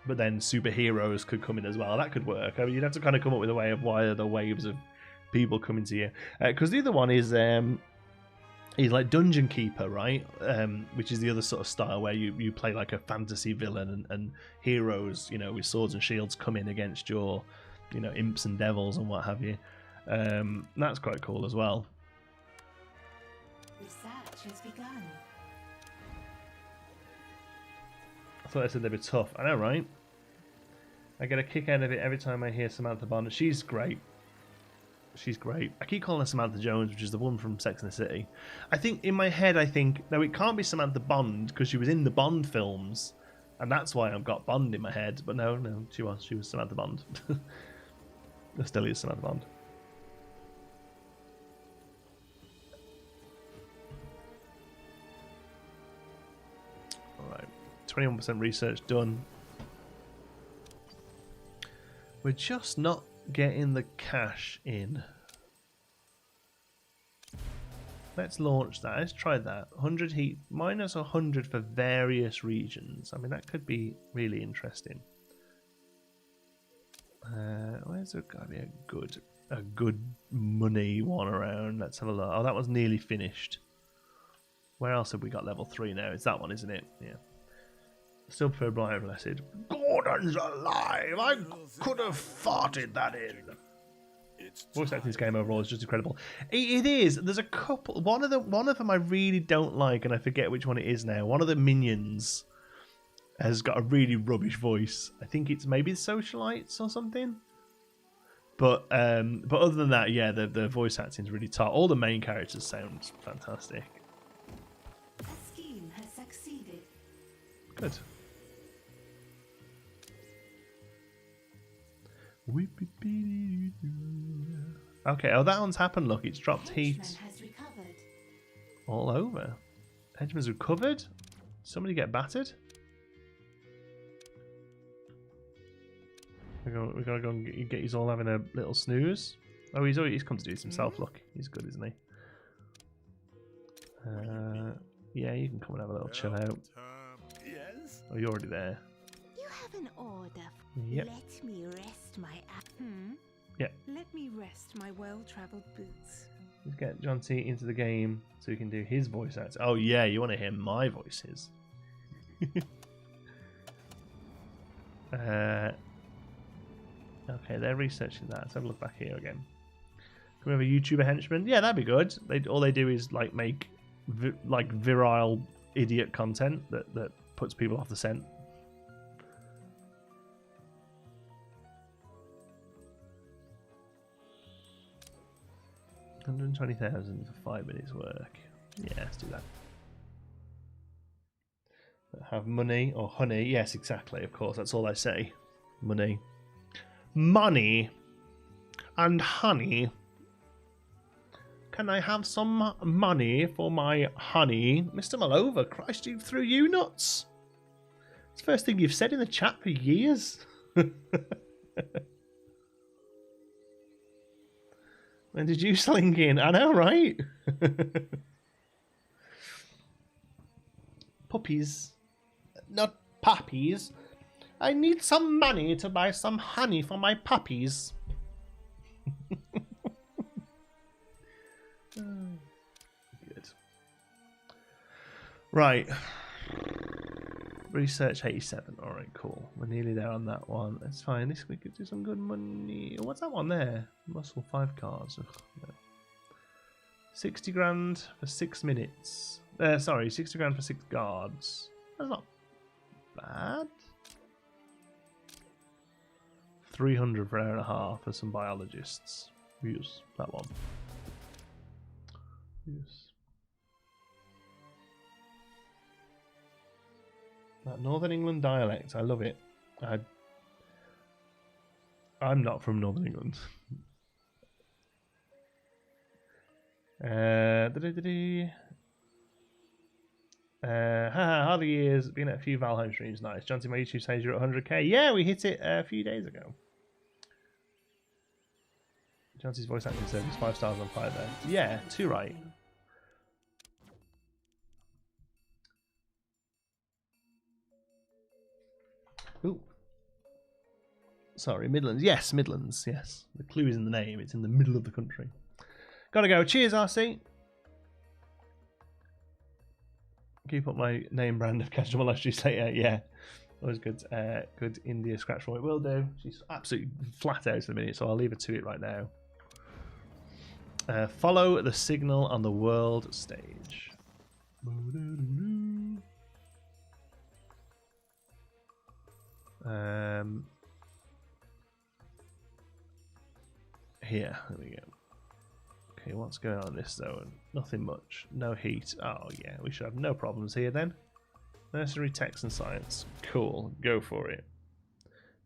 but then superheroes could come in as well. That could work. I mean, you'd have to kind of come up with a way of why are the waves of people coming to you. Because the other one is like Dungeon Keeper, right? Which is the other sort of style where you play like a fantasy villain and heroes, you know, with swords and shields come in against your, you know, imps and devils and what have you. That's quite cool as well. Research has begun. I thought I said they'd be tough. I know, right? I get a kick out of it every time I hear Samantha Bond. She's great. She's great. I keep calling her Samantha Jones, which is the one from Sex and the City. I think in my head, no, it can't be Samantha Bond because she was in the Bond films, And that's why I've got Bond in my head. But no, she was Samantha Bond. Still is Samantha Bond. Alright, 21% research done. We're just not getting the cash in. Let's launch that. Let's try that. 100 heat, minus 100 for various regions. I mean, that could be really interesting. Where's there got to be a good money one around? Let's have a look. Oh, that one's nearly finished. Where else have we got level 3 now? It's that one, isn't it? Yeah. Still prefer Blind Blessed. Gordon's alive! I could have farted that in. Voice acting in this game overall is just incredible. It is. There's a couple. One of them I really don't like, and I forget which one it is now. One of the minions has got a really rubbish voice. I think it's maybe the Socialites or something. But other than that, yeah, the voice acting is really top. All the main characters sound fantastic. The scheme has succeeded. Good. Okay, oh, that one's happened. Look, it's dropped heat Has recovered. all over. Henchman's recovered. Somebody get battered. We gotta go and get. He's all having a little snooze. Oh, he's come to do this himself. Look, he's good, isn't he? Yeah, you can come and have a little chill out. Yes? Oh, you're already there. You have an order. Yep. Let me rest my. Yep. Let me rest my well-traveled boots. Let's get John T into the game so he can do his voice acts. Oh yeah, you want to hear my voices? Okay, they're researching that. Let's have a look back here again. Can we have a YouTuber henchman? Yeah, that'd be good. All they do is like make virile idiot content that puts people off the scent. $120,000 for 5 minutes work. Yeah, let's do that. Have money or honey? Yes, exactly. Of course, that's all I say. Money, money, and honey. Can I have some money for my honey, Mr. Malova? Christ, you threw you nuts. It's the first thing you've said in the chat for years. When did you slink in? I know, right? Puppies. Not puppies. I need some money to buy some honey for my puppies. Good. Right. Research 87. Alright, cool. We're nearly there on that one. That's fine. This we could do some good money. What's that one there? Muscle 5 cars. Ugh, no. 60 grand for 6 minutes. Sorry, 60 grand for 6 guards. That's not bad. 300 for an hour and a half for some biologists. Use that one. Use. That Northern England dialect, I love it. I'm not from Northern England. Hardly years, been at a few Valheim streams. Nice. Johnson, my YouTube says you're at 100k. Yeah, we hit it a few days ago. Johnson's voice acting service 5 stars on 5 there. Yeah, 2 right. Ooh. Sorry, Midlands. Yes, Midlands. Yes. The clue is in the name. It's in the middle of the country. Gotta go. Cheers, RC. Keep up my name brand of casual luxury later. Yeah. Always good. Good India scratch for it. Will do. She's absolutely flat out at the minute, so I'll leave her to it right now. Follow the signal on the world stage. Here, there we go. Okay, what's going on in this zone? Nothing much. No heat. Oh yeah, we should have no problems here then. Nursery, text, and science. Cool. Go for it.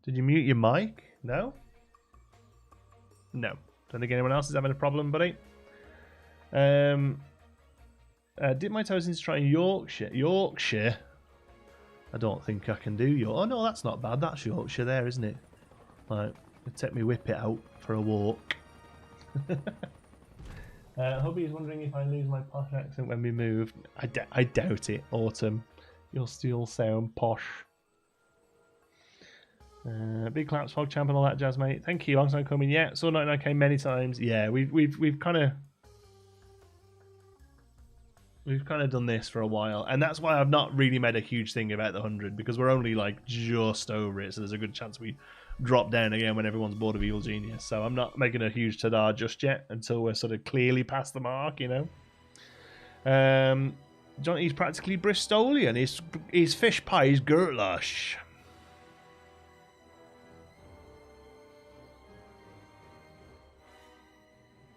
Did you mute your mic? No? No. Don't think anyone else is having a problem, buddy. Dip my toes into trying Yorkshire. Yorkshire? I don't think I can do Yorkshire. Oh, no, that's not bad. That's Yorkshire there, isn't it? Right. Take me whip it out for a walk. Hubby is wondering if I lose my posh accent when we move. I doubt it, Autumn. You'll still sound posh. Big claps, Fog Champ, and all that jazz, mate. Thank you. Long time coming. Yeah, saw 99k many times. Yeah, we've kind of done this for a while, and that's why I've not really made a huge thing about the 100, because we're only like just over it, so there's a good chance we drop down again when everyone's bored of Evil Genius. So I'm not making a huge ta-da just yet until we're sort of clearly past the mark, you know. Johnny's practically Bristolian. His fish pie is Gerlash.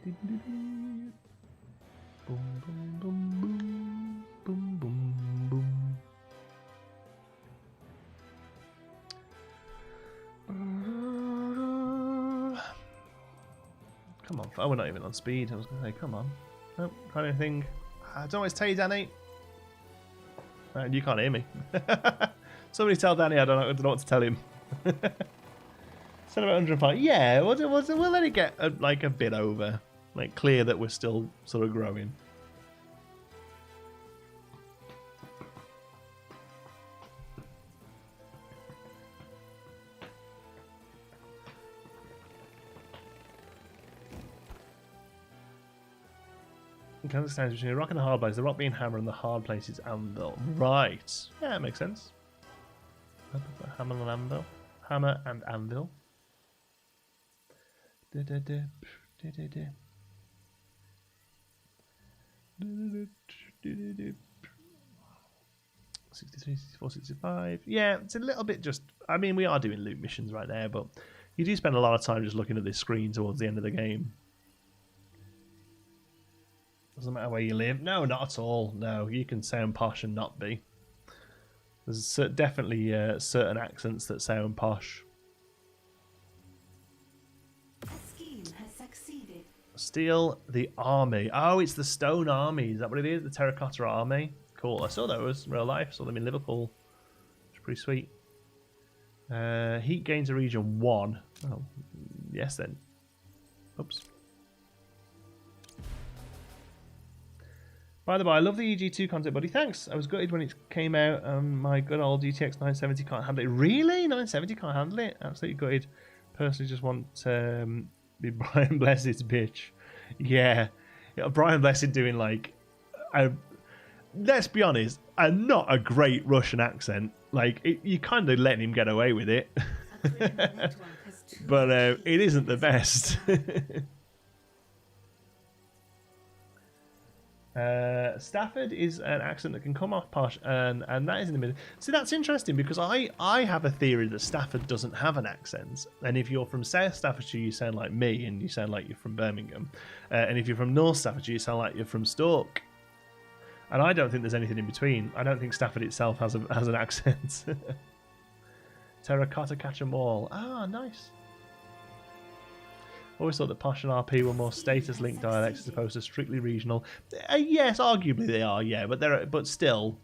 Boom, boom, boom, boom, boom, boom, boom. Come on, oh, we're not even on speed. I was going to say, come on. Nope, kind of thing. I don't always tell you, Danny. Right, you can't hear me. Somebody tell Danny I don't know what to tell him. Said about 105. Yeah, we'll let it get a bit over. Like, clear that we're still sort of growing. You can understand between a rock and a hard place. The rock being hammer and the hard place is anvil. Right. Yeah, that makes sense. Hammer and anvil. Hammer and anvil. 63, 64, 65. Yeah, it's a little bit just... I mean, we are doing loot missions right there, but you do spend a lot of time just looking at this screen towards the end of the game. Doesn't matter where you live. No, not at all. No, you can sound posh and not be. There's definitely certain accents that sound posh. A scheme has succeeded. Steal the army. Oh, it's the stone army. Is that what it is? The terracotta army? Cool. I saw those in real life. Saw them in Liverpool. It's pretty sweet. Heat gains a region 1. Oh, yes then. Oops. By the way, I love the EG2 content, buddy. Thanks. I was gutted when it came out. My good old GTX 970 can't handle it. Really? 970 can't handle it? Absolutely gutted. Personally, just want to be Brian Blessed's bitch. Yeah. Brian Blessed doing like... let's be honest, not a great Russian accent. Like, you kind of letting him get away with it. But it isn't the best. Stafford is an accent that can come off posh, and that is in the middle. See, that's interesting because I have a theory that Stafford doesn't have an accent, and if you're from South Staffordshire, you sound like me, and you sound like you're from Birmingham, and if you're from North Staffordshire, you sound like you're from Stoke. And I don't think there's anything in between. I don't think Stafford itself has an accent. Terracotta catch 'em all. Ah, nice. Always thought that posh and RP were more status-linked dialects as opposed to strictly regional. Yes, arguably they are. Yeah, but still,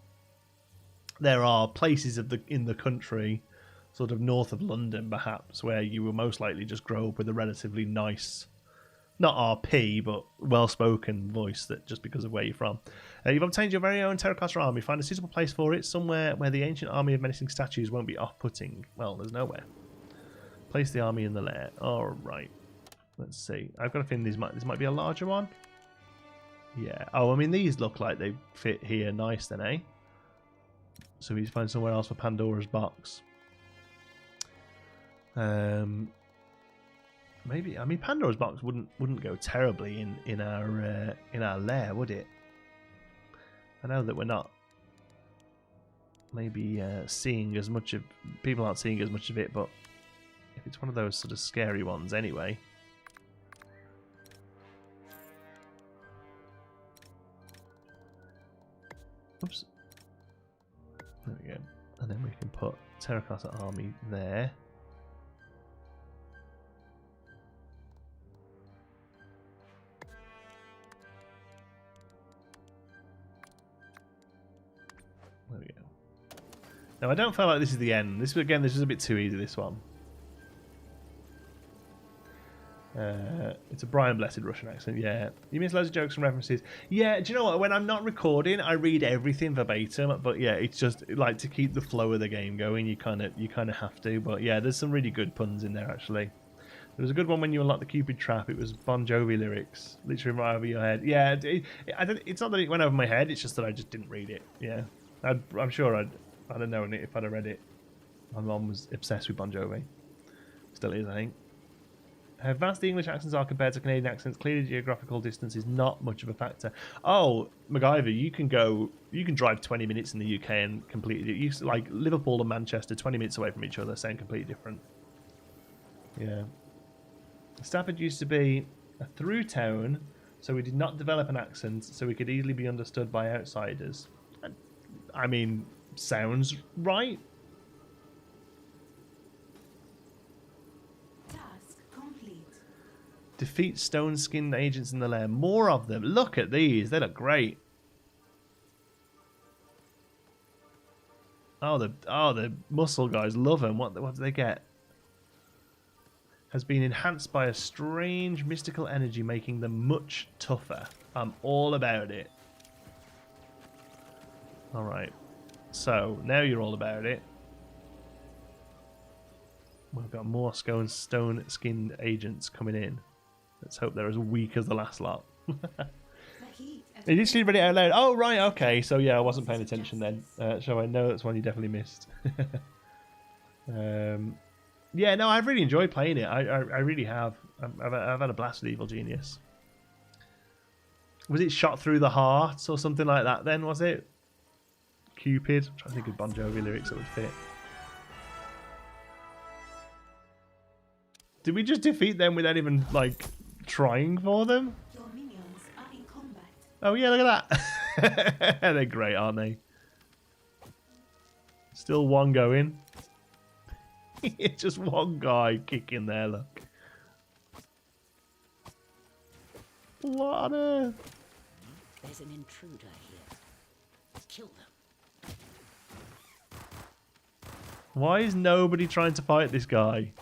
there are places in the country, sort of north of London, perhaps, where you will most likely just grow up with a relatively nice, not RP, but well-spoken voice that just because of where you're from. You've obtained your very own terracotta army. Find a suitable place for it, somewhere where the ancient army of menacing statues won't be off-putting. Well, there's nowhere. Place the army in the lair. All right. Let's see. I've got a feeling this might be a larger one. Yeah. Oh, I mean, these look like they fit here nice then, eh? So we find somewhere else for Pandora's box. Maybe. I mean, Pandora's box wouldn't go terribly in our lair, would it? I know that we're not maybe seeing as much of... People aren't seeing as much of it, but if it's one of those sort of scary ones anyway... Oops. There we go. And then we can put terracotta army there. There we go. Now I don't feel like this is the end. This is a bit too easy, this one. It's a Brian Blessed Russian accent, yeah. You miss loads of jokes and references. Yeah, do you know what? When I'm not recording, I read everything verbatim. But yeah, it's just like to keep the flow of the game going. You kind of have to. But yeah, there's some really good puns in there actually. There was a good one when you unlocked the Cupid Trap. It was Bon Jovi lyrics, literally right over your head. Yeah, it's not that it went over my head. It's just that I just didn't read it. Yeah, I'm sure I'd have known it if I'd have read it. My mom was obsessed with Bon Jovi. Still is, I think. How vast the English accents are compared to Canadian accents, clearly geographical distance is not much of a factor. Oh, MacGyver, you can drive 20 minutes in the UK and completely, like Liverpool and Manchester, 20 minutes away from each other, sound completely different. Yeah. Stafford used to be a through town, so we did not develop an accent, so we could easily be understood by outsiders. I mean, sounds right. Defeat stone-skinned agents in the lair. More of them. Look at these. They look great. Oh, the muscle guys love them. What do they get? Has been enhanced by a strange mystical energy, making them much tougher. I'm all about it. All right. So now you're all about it. We've got more stone-skinned agents coming in. Let's hope they're as weak as the last lot. They literally read it out loud. Oh, right, okay. So, yeah, I wasn't paying attention then. So I know that's one you definitely missed. Yeah, no, I've really enjoyed playing it. I really have. I've had a blast with Evil Genius. Was it Shot Through the Heart or something like that then, was it? Cupid. I'm trying to think of Bon Jovi lyrics that would fit. Did we just defeat them without even, like, trying for them? Your minions are in combat. Oh, yeah, look at that. They're great, aren't they? Still one going. It's just one guy kicking there, look. What on earth? There's an intruder here. Kill them. Why is nobody trying to fight this guy?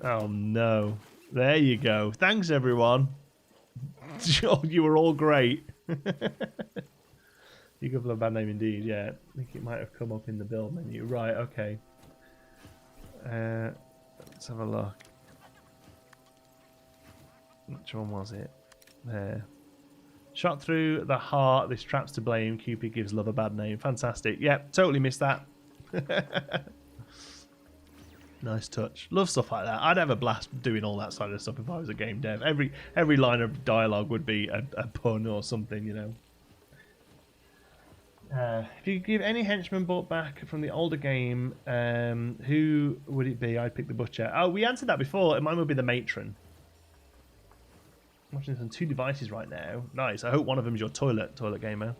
Oh no. There you go. Thanks everyone. You were all great. You give them a bad name indeed, yeah. I think it might have come up in the build menu. Right, okay. Let's have a look. Which one was it? There. Shot through the heart. This trap's to blame. Cupid gives love a bad name. Fantastic. Yep, totally missed that. Nice touch. Love stuff like that. I'd have a blast doing all that side of stuff if I was a game dev. Every line of dialogue would be a pun or something, you know. If you could give any henchman brought back from the older game, who would it be? I'd pick the butcher. Oh, we answered that before. Mine would be the matron. I'm watching this on 2 devices right now. Nice. I hope one of them is your toilet gamer.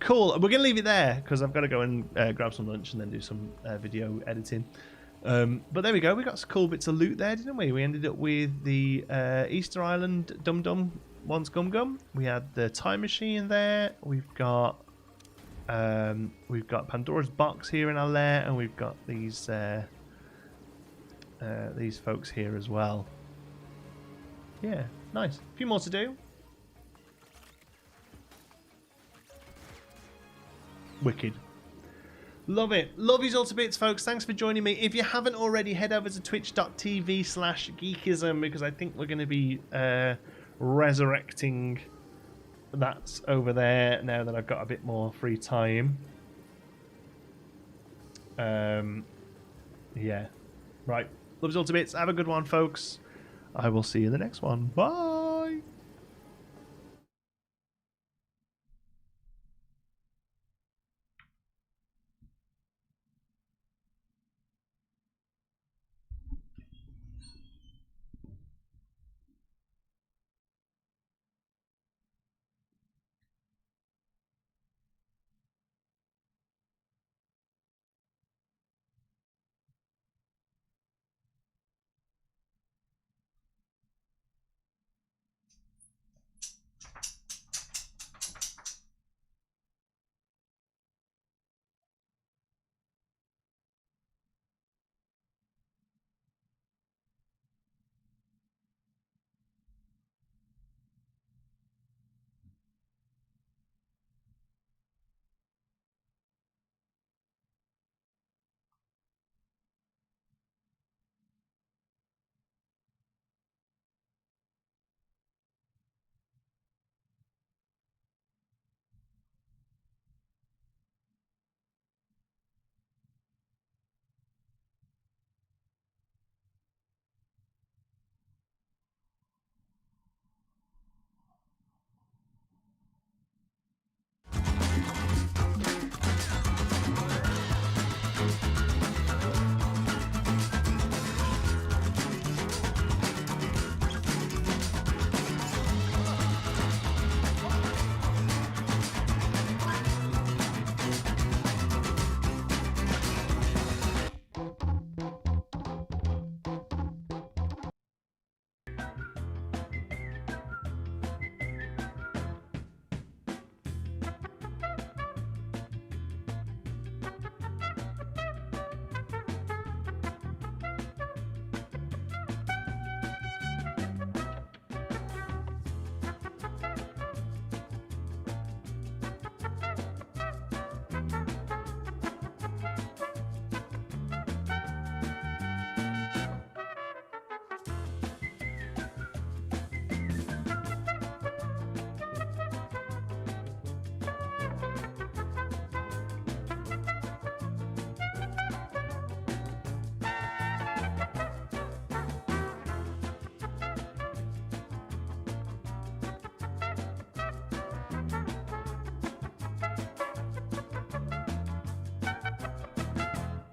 Cool. We're going to leave it there because I've got to go and grab some lunch and then do some video editing. But there we go. We got some cool bits of loot there, didn't we? We ended up with the Easter Island Dum Dum Once Gum Gum. We had the time machine there. We've got Pandora's box here in our lair, and we've got these folks here as well. Yeah, nice. A few more to do. Wicked. Love it. Love you all to bits, folks. Thanks for joining me. If you haven't already, head over to twitch.tv/geekism because I think we're going to be resurrecting that over there now that I've got a bit more free time. Yeah. Right. Love you all to bits. Have a good one, folks. I will see you in the next one. Bye.